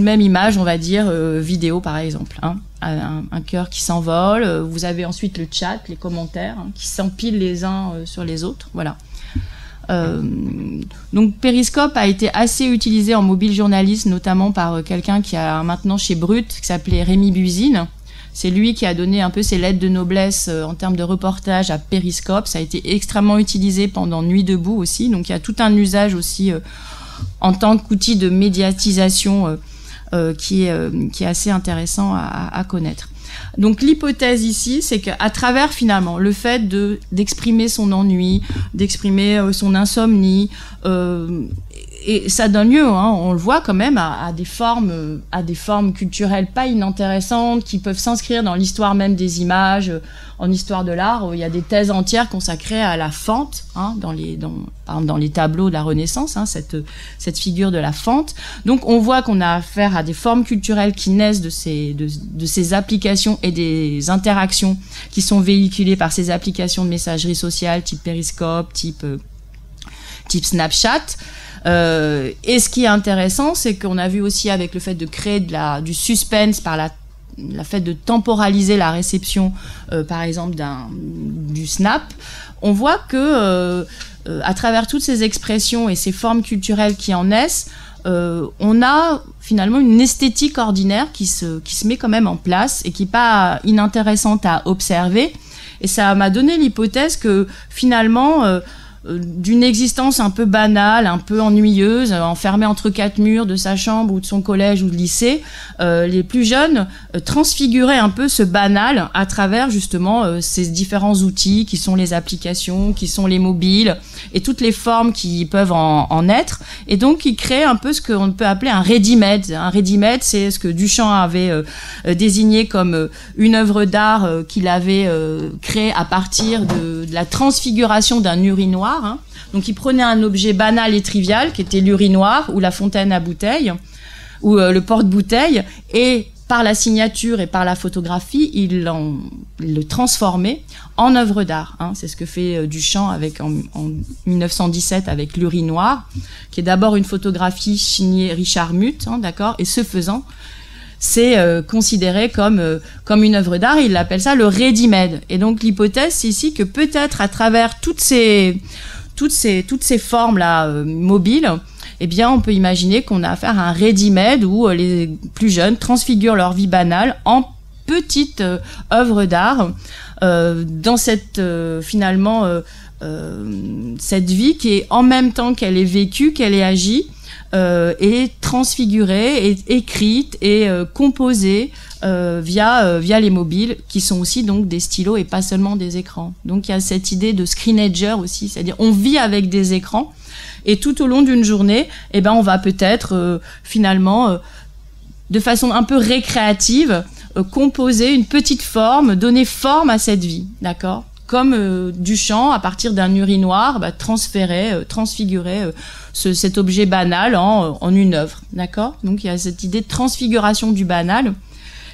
même image, on va dire, vidéo par exemple, un cœur qui s'envole. Vous avez ensuite le chat, les commentaires qui s'empilent les uns sur les autres. Voilà. Donc Periscope a été assez utilisé en mobile journalisme, notamment par quelqu'un qui a maintenant chez Brut, qui s'appelait Rémi Buzine. C'est lui qui a donné un peu ses lettres de noblesse en termes de reportage à Periscope. Ça a été extrêmement utilisé pendant Nuit debout aussi. Donc il y a tout un usage aussi en tant qu'outil de médiatisation qui est assez intéressant à connaître. Donc l'hypothèse ici, c'est qu'à travers finalement le fait d'exprimer son ennui, d'exprimer son insomnie, et ça donne lieu, on le voit quand même, à des formes culturelles pas inintéressantes qui peuvent s'inscrire dans l'histoire même des images, en histoire de l'art. Il y a des thèses entières consacrées à la fente, par exemple dans les tableaux de la Renaissance, cette figure de la fente. Donc on voit qu'on a affaire à des formes culturelles qui naissent de ces applications et des interactions qui sont véhiculées par ces applications de messagerie sociale type Periscope, type Snapchat. Et ce qui est intéressant, c'est qu'on a vu aussi avec le fait de créer du suspense par la fait de temporaliser la réception, par exemple du snap, on voit que à travers toutes ces expressions et ces formes culturelles qui en naissent, on a finalement une esthétique ordinaire qui se met quand même en place et qui n'est pas inintéressante à observer. Et ça m'a donné l'hypothèse que finalement, d'une existence un peu banale, un peu ennuyeuse, enfermée entre quatre murs de sa chambre ou de son collège ou de lycée, les plus jeunes transfiguraient un peu ce banal à travers justement ces différents outils qui sont les applications, qui sont les mobiles et toutes les formes qui peuvent en être. Et donc ils créent un peu ce qu'on peut appeler un ready-made. Un ready-made, c'est ce que Duchamp avait désigné comme une œuvre d'art qu'il avait créée à partir de la transfiguration d'un urinoir. Hein. Donc il prenait un objet banal et trivial qui était l'urinoir ou la fontaine à bouteilles ou le porte-bouteille et par la signature et par la photographie, il le transformait en œuvre d'art. Hein. C'est ce que fait Duchamp en 1917 avec l'urinoir, qui est d'abord une photographie signée Richard Muth, hein, d'accord, et ce faisant, c'est considéré comme une œuvre d'art. Il appelle ça le ready-made. Et donc l'hypothèse, c'est ici que peut-être à travers toutes ces formes là mobiles, eh bien, on peut imaginer qu'on a affaire à un ready-made où les plus jeunes transfigurent leur vie banale en petites œuvres d'art dans cette cette vie qui est en même temps qu'elle est vécue, qu'elle est agie, est transfigurée, est écrite et composée via les mobiles qui sont aussi donc des stylos et pas seulement des écrans. Donc il y a cette idée de screenager aussi, c'est-à-dire on vit avec des écrans et tout au long d'une journée, eh ben on va peut-être de façon un peu récréative composer une petite forme, donner forme à cette vie, d'accord ? Comme Duchamp, à partir d'un urinoir, transfigurer cet objet banal en une œuvre, d'accord ? Donc il y a cette idée de transfiguration du banal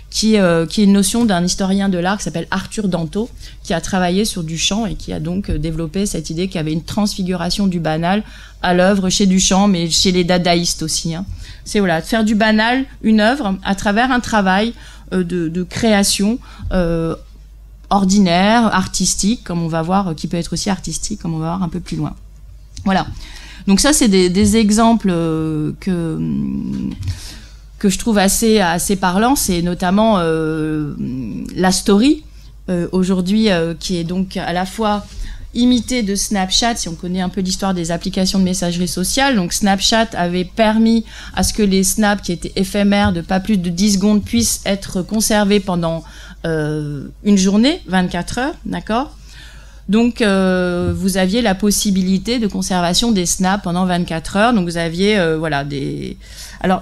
qui est une notion d'un historien de l'art qui s'appelle Arthur Danto, qui a travaillé sur Duchamp et qui a donc développé cette idée qu'il y avait une transfiguration du banal à l'œuvre chez Duchamp, mais chez les dadaïstes aussi. Hein. C'est de faire du banal une œuvre à travers un travail de création ordinaire, artistique, comme on va voir, qui peut être aussi artistique, comme on va voir un peu plus loin. Voilà. Donc ça, c'est des exemples que je trouve assez parlants. C'est notamment la story, aujourd'hui, qui est donc à la fois imitée de Snapchat, si on connaît un peu l'histoire des applications de messagerie sociale. Donc Snapchat avait permis à ce que les snaps qui étaient éphémères de pas plus de 10 secondes puissent être conservés pendant une journée, 24 heures, d'accord ? Donc, vous aviez la possibilité de conservation des snaps pendant 24 heures. Donc, vous aviez, Alors,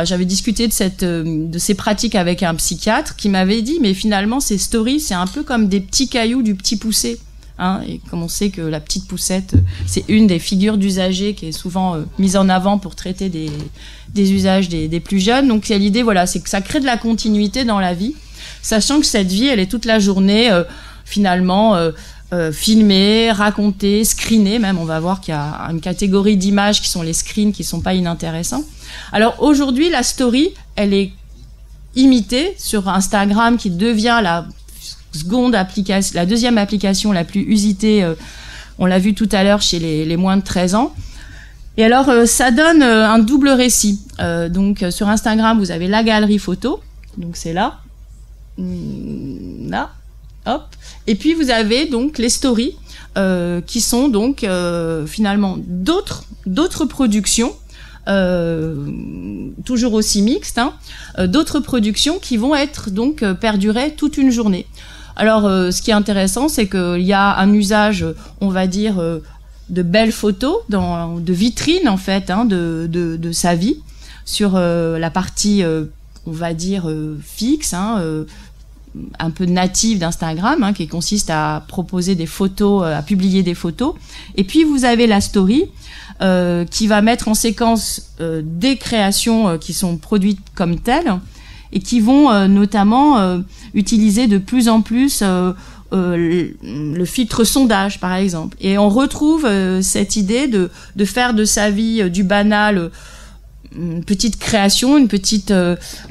j'avais discuté de ces pratiques avec un psychiatre qui m'avait dit, mais finalement, ces stories, c'est un peu comme des petits cailloux du petit poucet. Hein, et comme on sait que la petite poussette, c'est une des figures d'usagers qui est souvent mise en avant pour traiter des usages des plus jeunes. Donc, l'idée, c'est que ça crée de la continuité dans la vie, sachant que cette vie, elle est toute la journée, filmée, racontée, screenée même. On va voir qu'il y a une catégorie d'images qui sont les screens qui sont pas inintéressants. Alors aujourd'hui, la story, elle est imitée sur Instagram qui devient la deuxième application la plus usitée. On l'a vu tout à l'heure chez les moins de 13 ans. Et alors, ça donne un double récit. Donc sur Instagram, vous avez la galerie photo. Donc c'est là. Là. Hop. Et puis vous avez donc les stories qui sont donc finalement d'autres productions toujours aussi mixtes, hein, d'autres productions qui vont être donc perdurer toute une journée. Alors ce qui est intéressant, c'est qu'il y a un usage, on va dire, de belles photos, de vitrines en fait, hein, de sa vie sur la partie, on va dire, fixe, hein, un peu native d'Instagram, hein, qui consiste à proposer des photos, à publier des photos. Et puis vous avez la story qui va mettre en séquence des créations qui sont produites comme telles et qui vont notamment utiliser de plus en plus le filtre sondage, par exemple. Et on retrouve cette idée de faire de sa vie du banal une petite création, une petite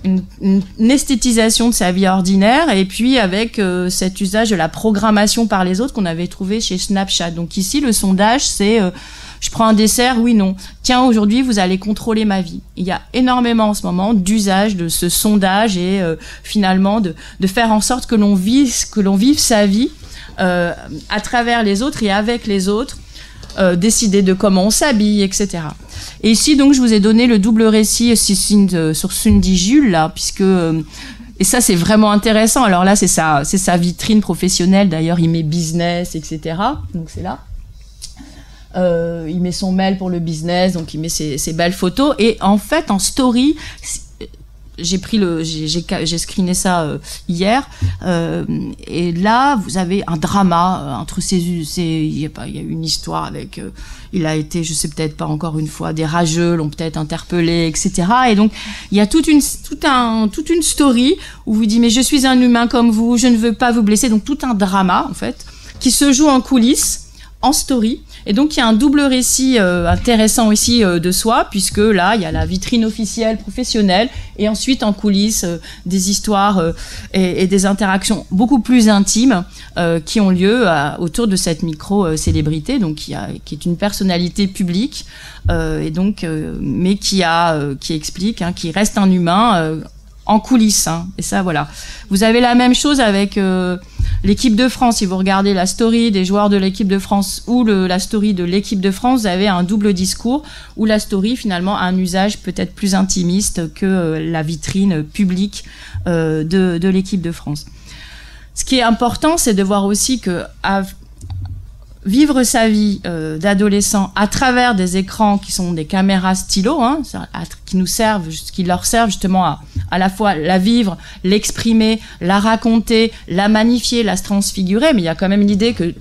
une esthétisation de sa vie ordinaire, et puis avec cet usage de la programmation par les autres qu'on avait trouvé chez Snapchat. Donc ici, le sondage, c'est je prends un dessert, oui, non. Tiens, aujourd'hui, vous allez contrôler ma vie. Il y a énormément en ce moment d'usage de ce sondage et finalement de faire en sorte que l'on vive sa vie à travers les autres et avec les autres, décider de comment on s'habille, etc. Et ici, donc, je vous ai donné le double récit sur Sundy Jules, là, puisque... et ça, c'est vraiment intéressant. Alors là, c'est sa vitrine professionnelle. D'ailleurs, il met business, etc. Donc, c'est là. Il met son mail pour le business, donc il met ses belles photos. Et en fait, en story... j'ai screené ça hier, et là vous avez un drama entre il y a eu une histoire avec il a été, je sais peut-être pas encore une fois, des rageux l'ont peut-être interpellé, etc. Et donc il y a toute une story où vous dit mais je suis un humain comme vous, je ne veux pas vous blesser, donc tout un drama en fait qui se joue en coulisses, en story. Et donc il y a un double récit intéressant ici de soi, puisque là il y a la vitrine officielle professionnelle et ensuite en coulisses des histoires et des interactions beaucoup plus intimes qui ont lieu autour de cette micro-célébrité, donc qui est une personnalité publique et donc mais qui explique, qui reste un humain en coulisses, et ça voilà. Vous avez la même chose avec l'équipe de France. Si vous regardez la story des joueurs de l'équipe de France ou la story de l'équipe de France, vous avez un double discours où la story finalement a un usage peut-être plus intimiste que la vitrine publique de l'équipe de France. Ce qui est important, c'est de voir aussi que vivre sa vie d'adolescent à travers des écrans qui sont des caméras stylo, qui leur servent justement à la fois la vivre, l'exprimer, la raconter, la magnifier, la transfigurer, mais il y a quand même l'idée que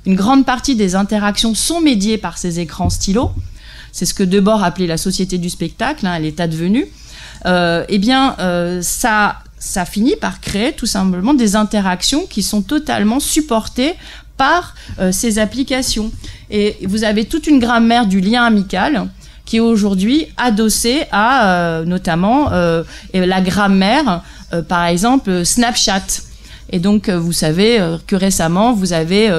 une grande partie des interactions sont médiées par ces écrans stylo. C'est ce que Debord appelait la société du spectacle, l'état devenu. Ça finit par créer tout simplement des interactions qui sont totalement supportées par ces applications. Et vous avez toute une grammaire du lien amical qui est aujourd'hui adossée à notamment la grammaire, par exemple, Snapchat. Et donc, vous savez que récemment, vous avez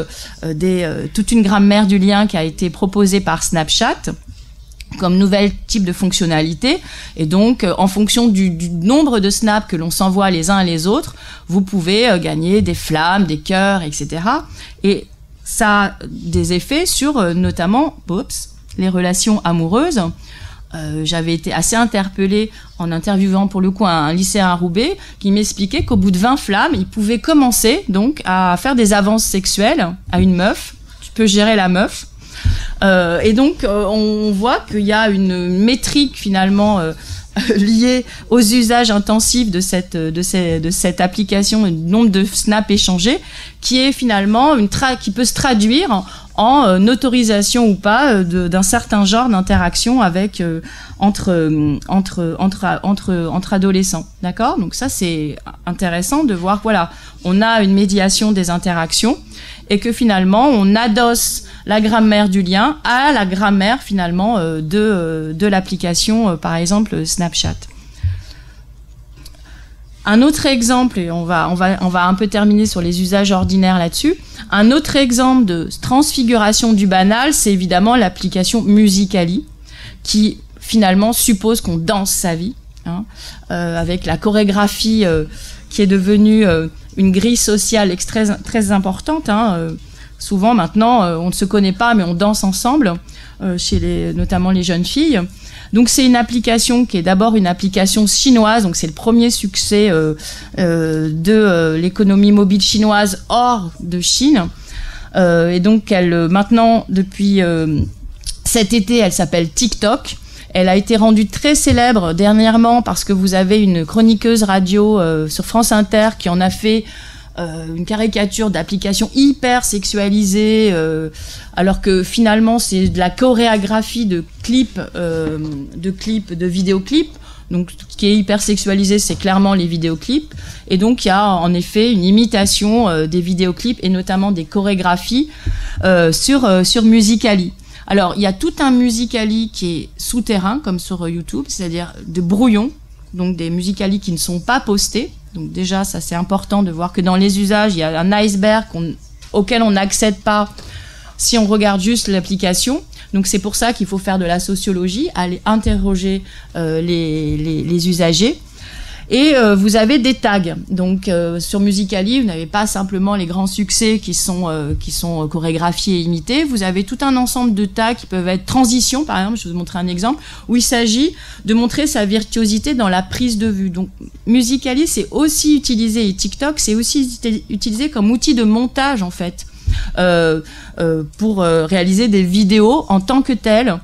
toute une grammaire du lien qui a été proposée par Snapchat comme nouvel type de fonctionnalité. Et donc, en fonction du nombre de snaps que l'on s'envoie les uns et les autres, vous pouvez gagner des flammes, des cœurs, etc. Et ça a des effets sur notamment les relations amoureuses. J'avais été assez interpellée en interviewant pour le coup un lycéen à Roubaix qui m'expliquait qu'au bout de 20 flammes, il pouvait commencer donc à faire des avances sexuelles à une meuf. Tu peux gérer la meuf. Et donc on voit qu'il y a une métrique finalement liée aux usages intensifs de cette application, le nombre de snaps échangés, qui est finalement qui peut se traduire en autorisation ou pas d'un certain genre d'interaction avec entre adolescents, d'accord ? Donc ça c'est intéressant de voir, voilà, on a une médiation des interactions et que finalement on adosse la grammaire du lien à la grammaire finalement de l'application, par exemple Snapchat. Un autre exemple, et on va un peu terminer sur les usages ordinaires là-dessus. Un autre exemple de transfiguration du banal, c'est évidemment l'application Musical.ly, qui finalement suppose qu'on danse sa vie, avec la chorégraphie qui est devenue une grille sociale très importante. Souvent maintenant, on ne se connaît pas, mais on danse ensemble, notamment les jeunes filles. Donc c'est une application qui est d'abord une application chinoise, donc c'est le premier succès de l'économie mobile chinoise hors de Chine. Et donc maintenant, depuis cet été, elle s'appelle TikTok. Elle a été rendue très célèbre dernièrement parce que vous avez une chroniqueuse radio sur France Inter qui en a fait une caricature d'application hyper sexualisée, alors que finalement c'est de la chorégraphie de vidéoclips. Donc ce qui est hyper sexualisé, c'est clairement les vidéoclips. Et donc il y a en effet une imitation des vidéoclips et notamment des chorégraphies sur Musical.ly. Alors, il y a tout un Musical.ly qui est souterrain, comme sur YouTube, c'est-à-dire de brouillons, donc des Musical.ly qui ne sont pas postés. Donc déjà, ça c'est important de voir que dans les usages, il y a un iceberg auquel on n'accède pas si on regarde juste l'application. Donc c'est pour ça qu'il faut faire de la sociologie, aller interroger les usagers. Et vous avez des tags. Donc sur Musical.ly, vous n'avez pas simplement les grands succès qui sont chorégraphiés et imités. Vous avez tout un ensemble de tags qui peuvent être transition, par exemple. Je vais vous montrer un exemple où il s'agit de montrer sa virtuosité dans la prise de vue. Donc Musical.ly, c'est aussi utilisé, et TikTok, c'est aussi utilisé comme outil de montage en fait, pour réaliser des vidéos en tant que telles.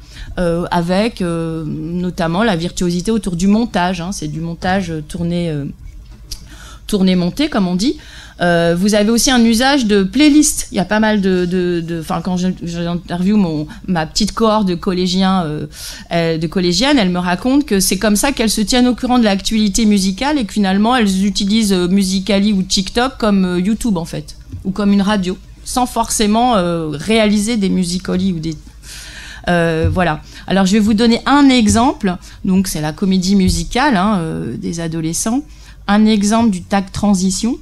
Avec notamment la virtuosité autour du montage, hein, c'est du montage tourné-monté comme on dit. Vous avez aussi un usage de playlist. Il y a pas mal enfin quand j'interviewe ma petite cohorte de collégiens, de collégiennes, elles me racontent que c'est comme ça qu'elles se tiennent au courant de l'actualité musicale et que finalement elles utilisent Musical.ly ou TikTok comme YouTube en fait, ou comme une radio, sans forcément réaliser des Musical.ly ou des voilà. Alors je vais vous donner un exemple. Donc c'est la comédie musicale des adolescents. Un exemple du tag transition.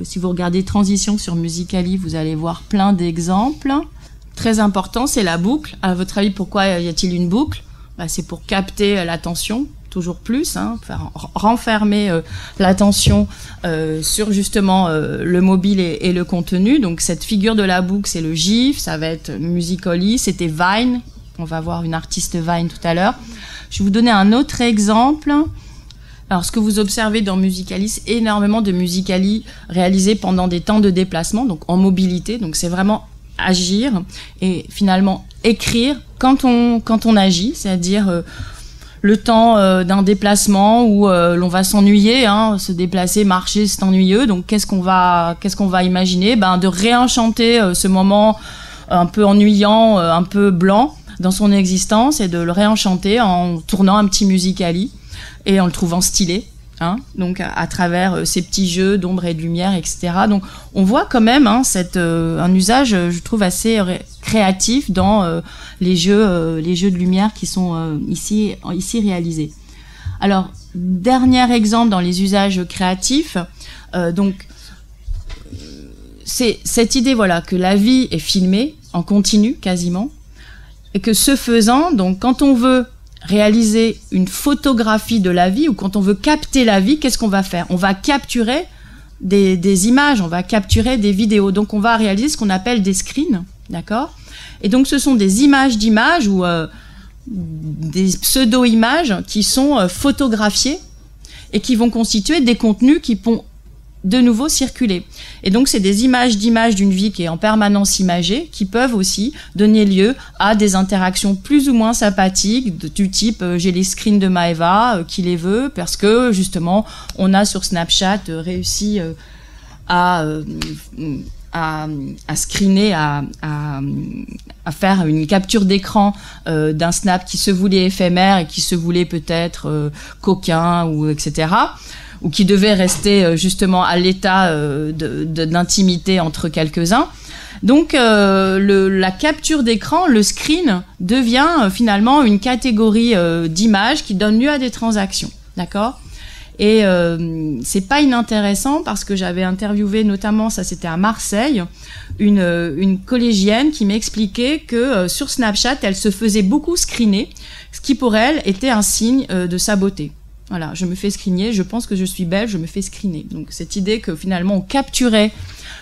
Si vous regardez transition sur Musical.ly, vous allez voir plein d'exemples. Très important, c'est la boucle. À votre avis, pourquoi y a-t-il une boucle ? C'est pour capter l'attention. Toujours plus, faire renfermer l'attention sur justement le mobile et le contenu. Donc cette figure de la boucle, c'est le GIF, ça va être Musical.ly, c'était Vine, on va voir une artiste Vine tout à l'heure. Je vais vous donner un autre exemple. Alors ce que vous observez dans Musical.ly, c'est énormément de Musical.ly réalisé pendant des temps de déplacement, donc en mobilité, donc c'est vraiment agir et finalement écrire quand on agit, c'est-à-dire le temps d'un déplacement où l'on va s'ennuyer, se déplacer, marcher, c'est ennuyeux. Donc qu'est-ce qu'on va imaginer ? De réenchanter ce moment un peu ennuyant, un peu blanc dans son existence et de le réenchanter en tournant un petit Musical.ly et en le trouvant stylé. Donc à travers ces petits jeux d'ombre et de lumière, etc. Donc on voit quand même un usage, je trouve, assez créatif dans les jeux de lumière qui sont ici réalisés. Alors dernier exemple dans les usages créatifs, donc c'est cette idée que la vie est filmée en continu quasiment et que ce faisant, donc quand on veut réaliser une photographie de la vie ou quand on veut capter la vie, qu'est-ce qu'on va faire ? On va capturer des images, on va capturer des vidéos. Donc on va réaliser ce qu'on appelle des screens, d'accord ? Et donc ce sont des images d'images ou des pseudo-images qui sont photographiées et qui vont constituer des contenus qui vont de nouveau circuler. Et donc c'est des images d'images d'une vie qui est en permanence imagée, qui peuvent aussi donner lieu à des interactions plus ou moins sympathiques du type j'ai les screens de Maëva qui les veut parce que justement on a sur Snapchat réussi à screener, à faire une capture d'écran d'un snap qui se voulait éphémère et qui se voulait peut-être coquin ou etc., ou qui devait rester justement à l'état d'intimité entre quelques-uns. Donc la capture d'écran, le screen, devient finalement une catégorie d'images qui donne lieu à des transactions, d'accord ? Et c'est pas inintéressant parce que j'avais interviewé notamment, ça c'était à Marseille, une collégienne qui m'expliquait que sur Snapchat, elle se faisait beaucoup screener, ce qui pour elle était un signe de sa beauté. Voilà, je me fais screener, je pense que je suis belle, je me fais screener. Donc cette idée que finalement on capturait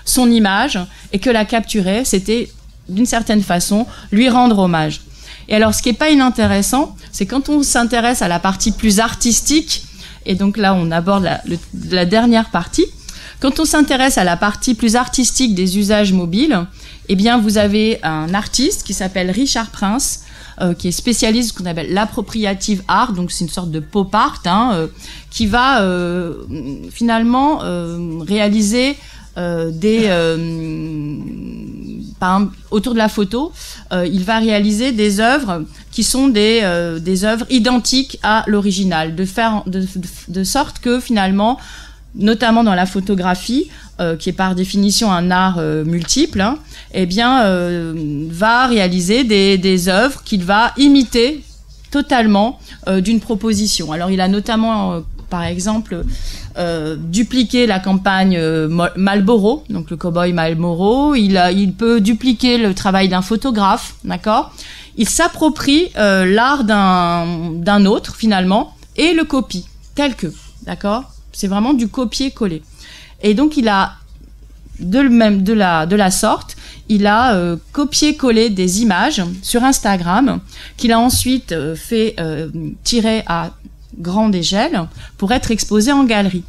son image et que la capturer, c'était d'une certaine façon lui rendre hommage. Et alors ce qui est pas inintéressant, c'est quand on s'intéresse à la partie plus artistique, et donc là on aborde la dernière partie, quand on s'intéresse à la partie plus artistique des usages mobiles, eh bien vous avez un artiste qui s'appelle Richard Prince, qui est spécialiste de ce qu'on appelle l'appropriative art, donc c'est une sorte de pop art, qui va finalement réaliser autour de la photo, il va réaliser des œuvres qui sont des œuvres identiques à l'original, de sorte que finalement notamment dans la photographie, qui est par définition un art multiple, hein, eh bien, va réaliser des œuvres qu'il va imiter totalement d'une proposition. Alors, il a notamment, par exemple, dupliqué la campagne Marlboro, donc le cow-boy Marlboro. Il peut dupliquer le travail d'un photographe, d'accord ? Il s'approprie l'art d'un autre, finalement, et le copie, tel que, d'accord ? C'est vraiment du copier-coller. Et donc, il a, de la sorte, il a copié-collé des images sur Instagram qu'il a ensuite fait tirer à grande échelle pour être exposées en galerie.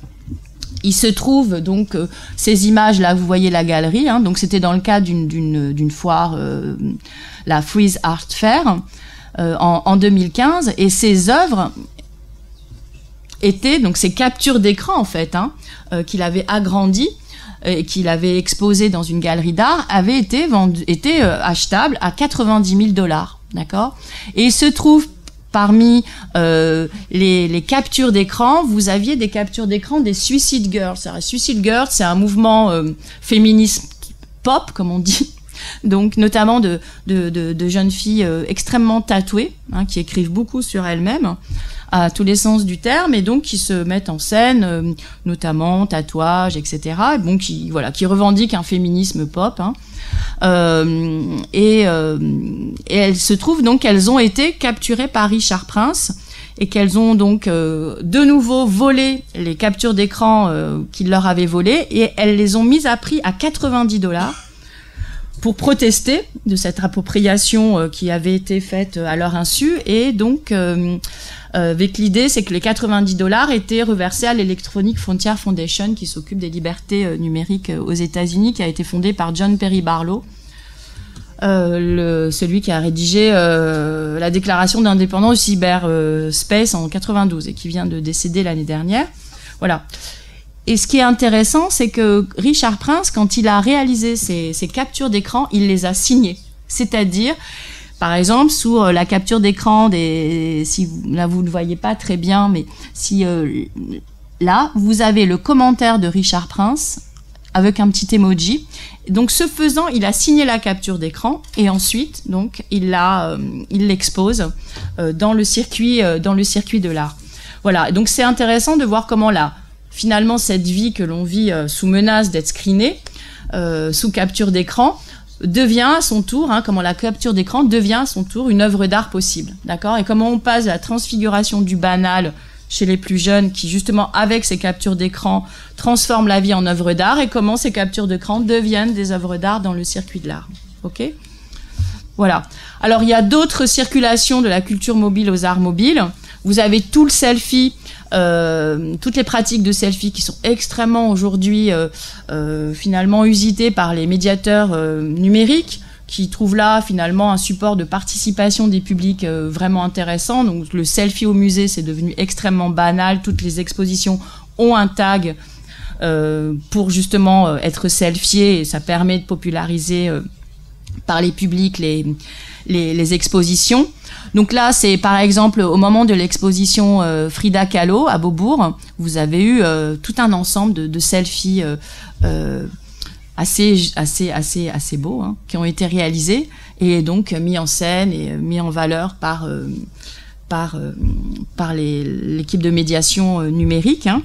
Il se trouve donc ces images-là, vous voyez la galerie, hein, donc c'était dans le cadre d'une foire, la Frieze Art Fair, en 2015, et ces œuvres étaient, donc ces captures d'écran en fait, hein, qu'il avait agrandies et qu'il avait exposées dans une galerie d'art, avaient été achetables à $90 000, d'accord ? Et il se trouve parmi les captures d'écran, vous aviez des captures d'écran des Suicide Girls. Alors, Suicide Girls, c'est un mouvement féministe pop, comme on dit, donc notamment de jeunes filles extrêmement tatouées, hein, qui écrivent beaucoup sur elles-mêmes, à tous les sens du terme, et donc qui se mettent en scène, notamment tatouages, etc. Et bon, qui revendiquent un féminisme pop, hein. Et elles se trouvent donc qu'elles ont été capturées par Richard Prince et qu'elles ont donc de nouveau volé les captures d'écran qu'il leur avait volées, et elles les ont mises à prix à $90 pour protester de cette appropriation qui avait été faite à leur insu. Et donc avec l'idée, c'est que les $90 étaient reversés à l'Electronic Frontier Foundation, qui s'occupe des libertés numériques aux États-Unis, qui a été fondée par John Perry Barlow, celui qui a rédigé la déclaration d'indépendance du cyberspace en 92 et qui vient de décéder l'année dernière. Voilà. Et ce qui est intéressant, c'est que Richard Prince, quand il a réalisé ces captures d'écran, il les a signées. C'est-à-dire, par exemple, sous la capture d'écran là vous ne voyez pas très bien, mais si là, vous avez le commentaire de Richard Prince avec un petit emoji. Donc, ce faisant, il a signé la capture d'écran et ensuite, donc, il l'expose dans le circuit de l'art. Voilà. Donc, c'est intéressant de voir comment finalement, cette vie que l'on vit sous menace d'être screenée, sous capture d'écran, devient à son tour, hein, comment la capture d'écran devient à son tour une œuvre d'art possible, d'accord ? Et comment on passe de la transfiguration du banal chez les plus jeunes qui, justement, avec ces captures d'écran, transforment la vie en œuvre d'art, et comment ces captures d'écran deviennent des œuvres d'art dans le circuit de l'art. Ok ? Voilà. Alors, il y a d'autres circulations de la culture mobile aux arts mobiles. Vous avez tout le selfie, toutes les pratiques de selfie qui sont extrêmement aujourd'hui finalement usitées par les médiateurs numériques, qui trouvent là finalement un support de participation des publics vraiment intéressant. Donc le selfie au musée, c'est devenu extrêmement banal. Toutes les expositions ont un tag pour justement être selfié, et ça permet de populariser par les publics les expositions. Donc là, c'est par exemple au moment de l'exposition Frida Kahlo à Beaubourg, vous avez eu tout un ensemble de selfies assez beaux, hein, qui ont été réalisés et donc mis en scène et mis en valeur par l'équipe de médiation numérique, hein.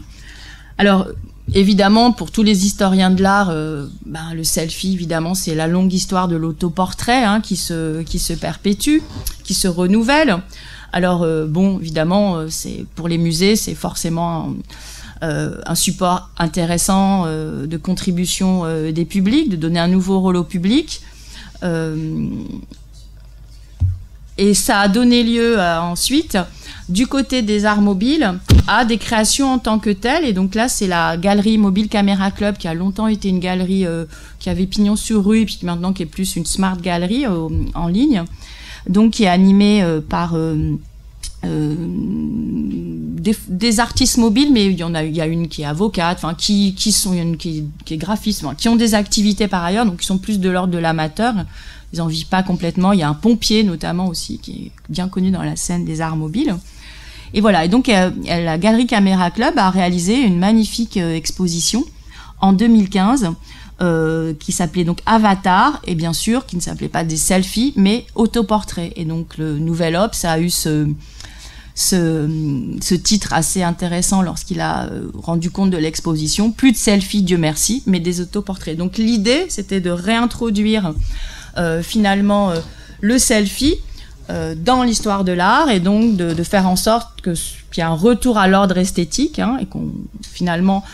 Alors évidemment, pour tous les historiens de l'art, le selfie, évidemment, c'est la longue histoire de l'autoportrait, hein, qui se perpétue, qui se renouvelle. Alors, évidemment, c'est pour les musées, c'est forcément un support intéressant de contribution des publics, de donner un nouveau rôle au public. Et ça a donné lieu ensuite, du côté des arts mobiles, à des créations en tant que telles. Et donc là, c'est la galerie Mobile Camera Club, qui a longtemps été une galerie qui avait pignon sur rue, et puis maintenant qui est plus une smart galerie en ligne, donc qui est animée par des artistes mobiles, mais il y a une qui est avocate, enfin qui est graphiste, qui ont des activités par ailleurs, donc qui sont plus de l'ordre de l'amateur. Ils n'en vivent pas complètement. Il y a un pompier notamment aussi qui est bien connu dans la scène des arts mobiles. Et voilà, et donc la Galerie Caméra Club a réalisé une magnifique exposition en 2015 qui s'appelait donc Avatar, et bien sûr qui ne s'appelait pas des selfies mais autoportraits. Et donc le Nouvel Obs a eu ce titre assez intéressant lorsqu'il a rendu compte de l'exposition. Plus de selfies, Dieu merci, mais des autoportraits. Donc l'idée, c'était de réintroduire finalement le selfie dans l'histoire de l'art, et donc de faire en sorte qu'il y ait un retour à l'ordre esthétique, hein, et qu'on finalement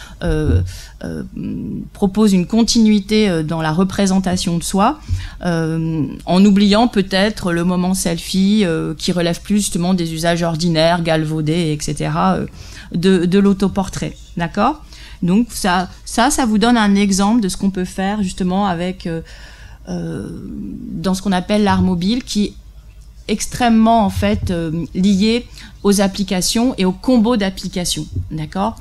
propose une continuité dans la représentation de soi, en oubliant peut-être le moment selfie qui relève plus justement des usages ordinaires, galvaudés, etc., de l'autoportrait. D'accord ? Donc ça vous donne un exemple de ce qu'on peut faire justement avec dans ce qu'on appelle l'art mobile, qui est extrêmement en fait lié aux applications et aux combos d'applications. D'accord ?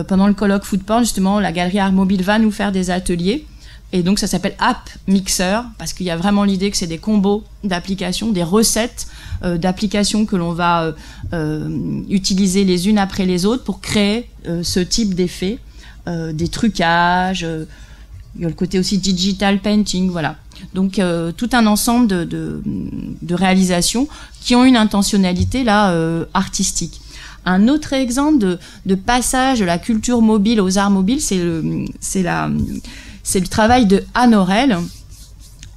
Pendant le colloque Food Porn, justement, la Galerie Art Mobile va nous faire des ateliers, et donc ça s'appelle App Mixer, parce qu'il y a vraiment l'idée que c'est des combos d'applications, des recettes d'applications que l'on va utiliser les unes après les autres pour créer ce type d'effet, des trucages, il y a le côté aussi digital painting, voilà. Donc tout un ensemble de réalisations qui ont une intentionnalité là artistique. Un autre exemple de passage de la culture mobile aux arts mobiles, c'est le travail de Anne Aurel,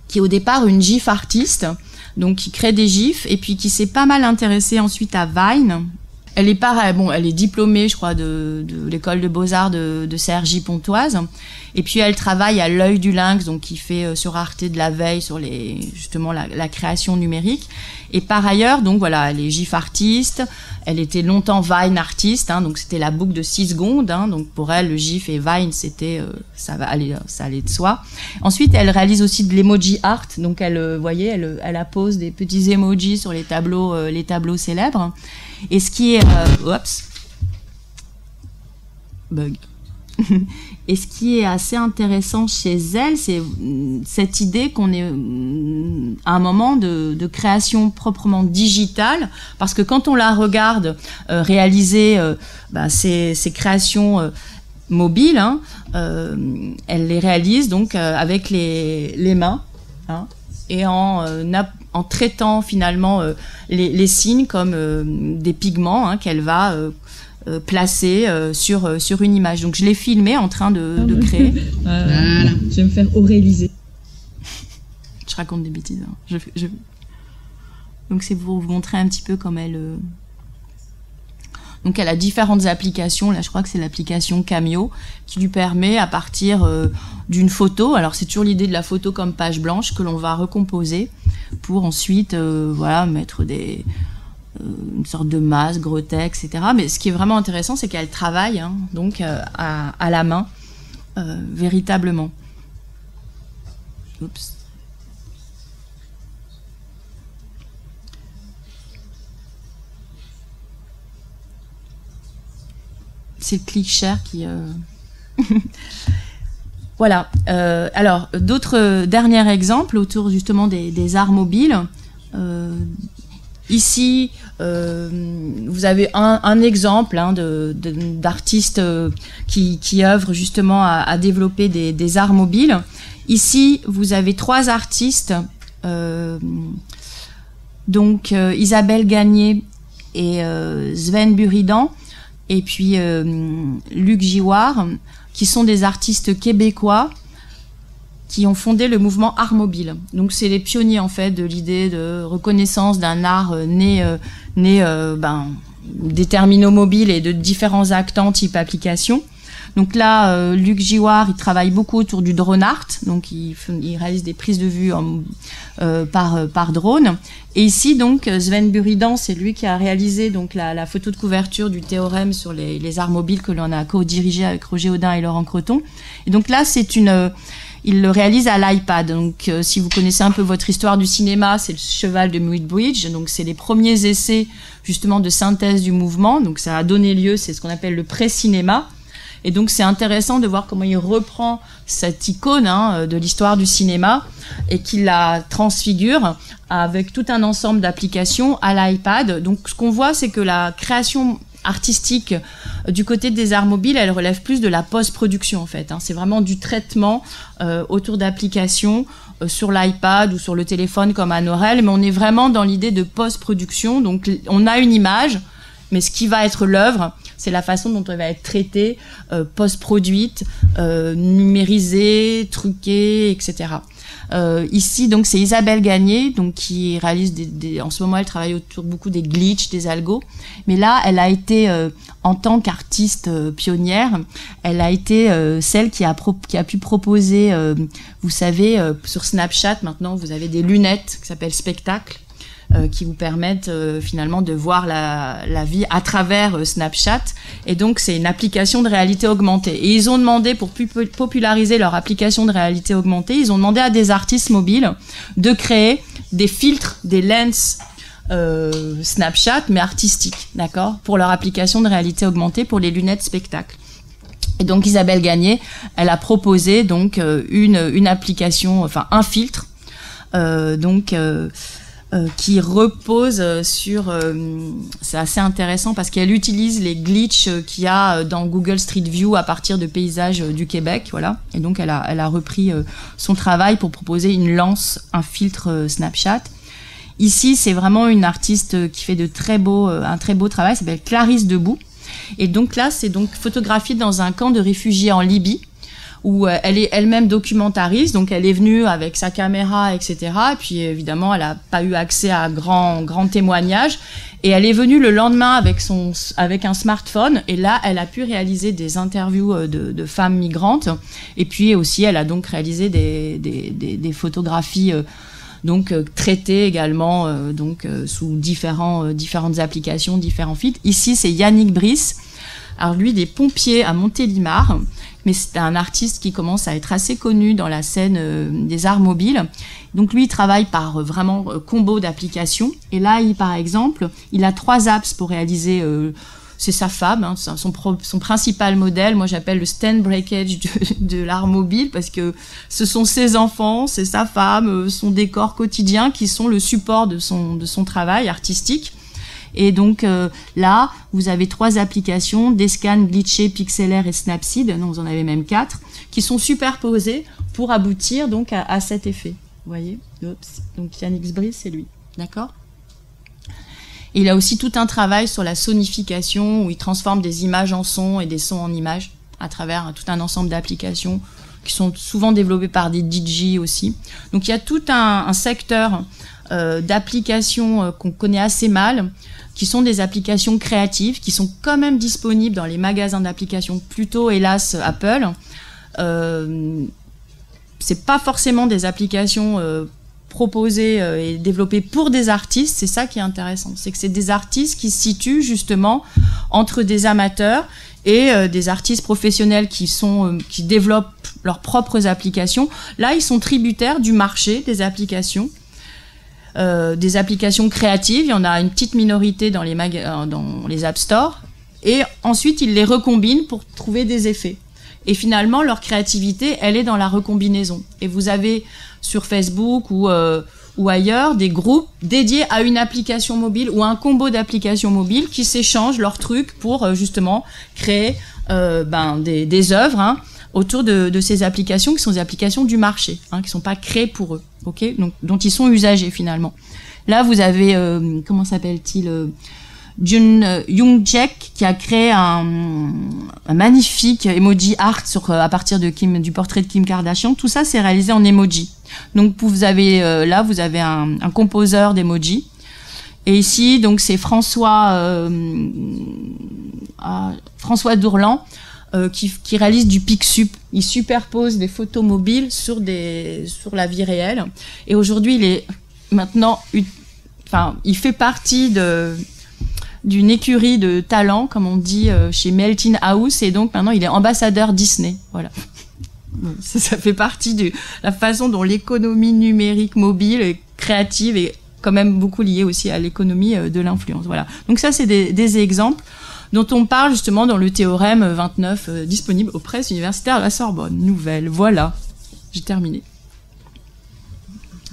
qui est au départ une GIF artiste, donc qui crée des GIFs, et puis qui s'est pas mal intéressée ensuite à Vine. Elle est pareil, bon, elle est diplômée, je crois, de l'école de beaux-arts de Cergy-Pontoise. Et puis elle travaille à l'œil du lynx, donc qui fait sur Arte de la veille sur justement la création numérique. Et par ailleurs, donc voilà, elle est GIF artiste. Elle était longtemps Vine artiste, hein, donc c'était la boucle de 6 secondes. Hein, donc pour elle, le GIF et Vine, c'était ça allait de soi. Ensuite, elle réalise aussi de l'emoji art. Donc elle appose des petits emojis sur les tableaux célèbres. Et ce qui est bug. Et ce qui est assez intéressant chez elle, c'est cette idée qu'on est à un moment de création proprement digitale, parce que quand on la regarde réaliser ces créations mobiles, hein, elle les réalise donc avec les mains, hein, et en traitant finalement les signes comme des pigments, hein, qu'elle va placé sur une image. Donc je l'ai filmé en train de créer. Voilà. Je vais me faire auréliser. Je raconte des bêtises. Hein. Donc c'est pour vous montrer un petit peu comme elle... Donc elle a différentes applications. Là je crois que c'est l'application Cameo qui lui permet à partir d'une photo, alors c'est toujours l'idée de la photo comme page blanche que l'on va recomposer pour ensuite mettre une sorte de masque, grotesque, etc. Mais ce qui est vraiment intéressant, c'est qu'elle travaille donc à la main, véritablement. Oups. C'est le click share qui... Voilà. Alors, d'autres derniers exemples autour justement des arts mobiles. Ici, vous avez un exemple d'artistes qui œuvrent justement à développer des arts mobiles. Ici, vous avez 3 artistes, donc Isabelle Gagné et Sven Buridan, et puis Luc Giward, qui sont des artistes québécois qui ont fondé le mouvement Art Mobile. Donc c'est les pionniers en fait de l'idée de reconnaissance d'un art né des terminaux mobiles et de différents actants type application. Donc là, Luc Giward, il travaille beaucoup autour du drone art, donc il réalise des prises de vue par drone. Et ici, donc, Sven Buridan, c'est lui qui a réalisé donc la photo de couverture du théorème sur les arts mobiles que l'on a co-dirigé avec Roger Audin et Laurent Creton. Et donc là, il le réalise à l'iPad. Donc, si vous connaissez un peu votre histoire du cinéma, c'est le cheval de Muybridge. Donc, c'est les premiers essais, justement, de synthèse du mouvement. Donc, ça a donné lieu, c'est ce qu'on appelle le pré-cinéma. Et donc c'est intéressant de voir comment il reprend cette icône de l'histoire du cinéma et qu'il la transfigure avec tout un ensemble d'applications à l'iPad. Donc ce qu'on voit, c'est que la création artistique du côté des arts mobiles, elle relève plus de la post-production en fait. C'est vraiment du traitement autour d'applications sur l'iPad ou sur le téléphone comme à Norel, mais on est vraiment dans l'idée de post-production. Donc on a une image, mais ce qui va être l'œuvre, c'est la façon dont elle va être traitée, post-produite, numérisée, truquée, etc. Ici, donc, c'est Isabelle Gagné, donc, qui réalise en ce moment, elle travaille autour beaucoup des glitches, des algos. Mais là, elle a été, en tant qu'artiste pionnière, elle a été celle qui a pu proposer, vous savez, sur Snapchat, maintenant, vous avez des lunettes qui s'appellent Spectacle, qui vous permettent finalement de voir la vie à travers Snapchat. Et donc, c'est une application de réalité augmentée. Et ils ont demandé, pour populariser leur application de réalité augmentée, ils ont demandé à des artistes mobiles de créer des filtres, des lens Snapchat, mais artistiques, d'accord, pour leur application de réalité augmentée, pour les lunettes spectacle. Et donc, Isabelle Gagné, elle a proposé donc une application, enfin un filtre, qui repose sur... c'est assez intéressant parce qu'elle utilise les glitches qu'il y a dans Google Street View à partir de paysages du Québec, voilà. Et donc, elle a repris son travail pour proposer une lance, un filtre Snapchat. Ici, c'est vraiment une artiste qui fait un très beau travail, elle s'appelle Clarisse Debout. Et donc là, c'est donc photographié dans un camp de réfugiés en Libye, où elle est elle-même documentariste, donc elle est venue avec sa caméra, etc. Et puis évidemment, elle n'a pas eu accès à grand témoignage. Et elle est venue le lendemain avec un smartphone. Et là, elle a pu réaliser des interviews de femmes migrantes. Et puis aussi, elle a donc réalisé des photographies traitées également sous différentes applications, différents filtres. Ici, c'est Yannick Brice. Alors lui, il est pompier à Montélimar, mais c'est un artiste qui commence à être assez connu dans la scène des arts mobiles. Donc lui, il travaille par vraiment combo d'applications. Et là, par exemple, il a 3 apps pour réaliser... c'est sa femme, son principal modèle. Moi, j'appelle le stand breakage de l'art mobile parce que ce sont ses enfants, c'est sa femme, son décor quotidien qui sont le support de son travail artistique. Et donc là, vous avez 3 applications, Descan, Glitcher, Pixelaire et Snapseed, non, vous en avez même 4, qui sont superposées pour aboutir donc à cet effet. Vous voyez ? Oups. Donc Yannick Brice, c'est lui. D'accord ? Et il a aussi tout un travail sur la sonification, où il transforme des images en sons et des sons en images à travers tout un ensemble d'applications qui sont souvent développées par des DJ aussi. Donc il y a tout un secteur d'applications qu'on connaît assez mal, qui sont des applications créatives, qui sont quand même disponibles dans les magasins d'applications, plutôt hélas Apple. C'est pas forcément des applications proposées et développées pour des artistes, c'est ça qui est intéressant. C'est que c'est des artistes qui se situent justement entre des amateurs et des artistes professionnels qui développent leurs propres applications. Là, ils sont tributaires du marché des applications créatives. Il y en a une petite minorité dans les App Store. Et ensuite, ils les recombinent pour trouver des effets. Et finalement, leur créativité, elle est dans la recombinaison. Et vous avez sur Facebook ou ailleurs des groupes dédiés à une application mobile ou un combo d'applications mobiles qui s'échangent leurs trucs pour justement créer des œuvres autour de ces applications qui sont des applications du marché, qui sont pas créées pour eux, ok, donc dont ils sont usagers finalement. Là, vous avez comment s'appelle-t-il, Jun Young-jaek, qui a créé un magnifique emoji art à partir du portrait de Kim Kardashian. Tout ça, c'est réalisé en emoji. Donc vous avez un composeur d'emoji. Et ici, donc c'est François Dourlan qui réalise du Pixup. Il superpose des photos mobiles sur la vie réelle. Et aujourd'hui, il est maintenant, il fait partie d'une écurie de talent, comme on dit chez Melting House, et donc maintenant il est ambassadeur Disney. Voilà. Ça fait partie de la façon dont l'économie numérique mobile et créative est quand même beaucoup liée aussi à l'économie de l'influence. Voilà. Donc ça, c'est des exemples. dont on parle justement dans le théorème 29 disponible aux presses universitaires de la Sorbonne. Nouvelle, voilà. J'ai terminé.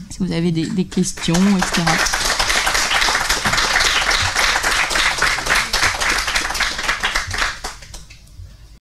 Est-ce que vous avez des questions, etc.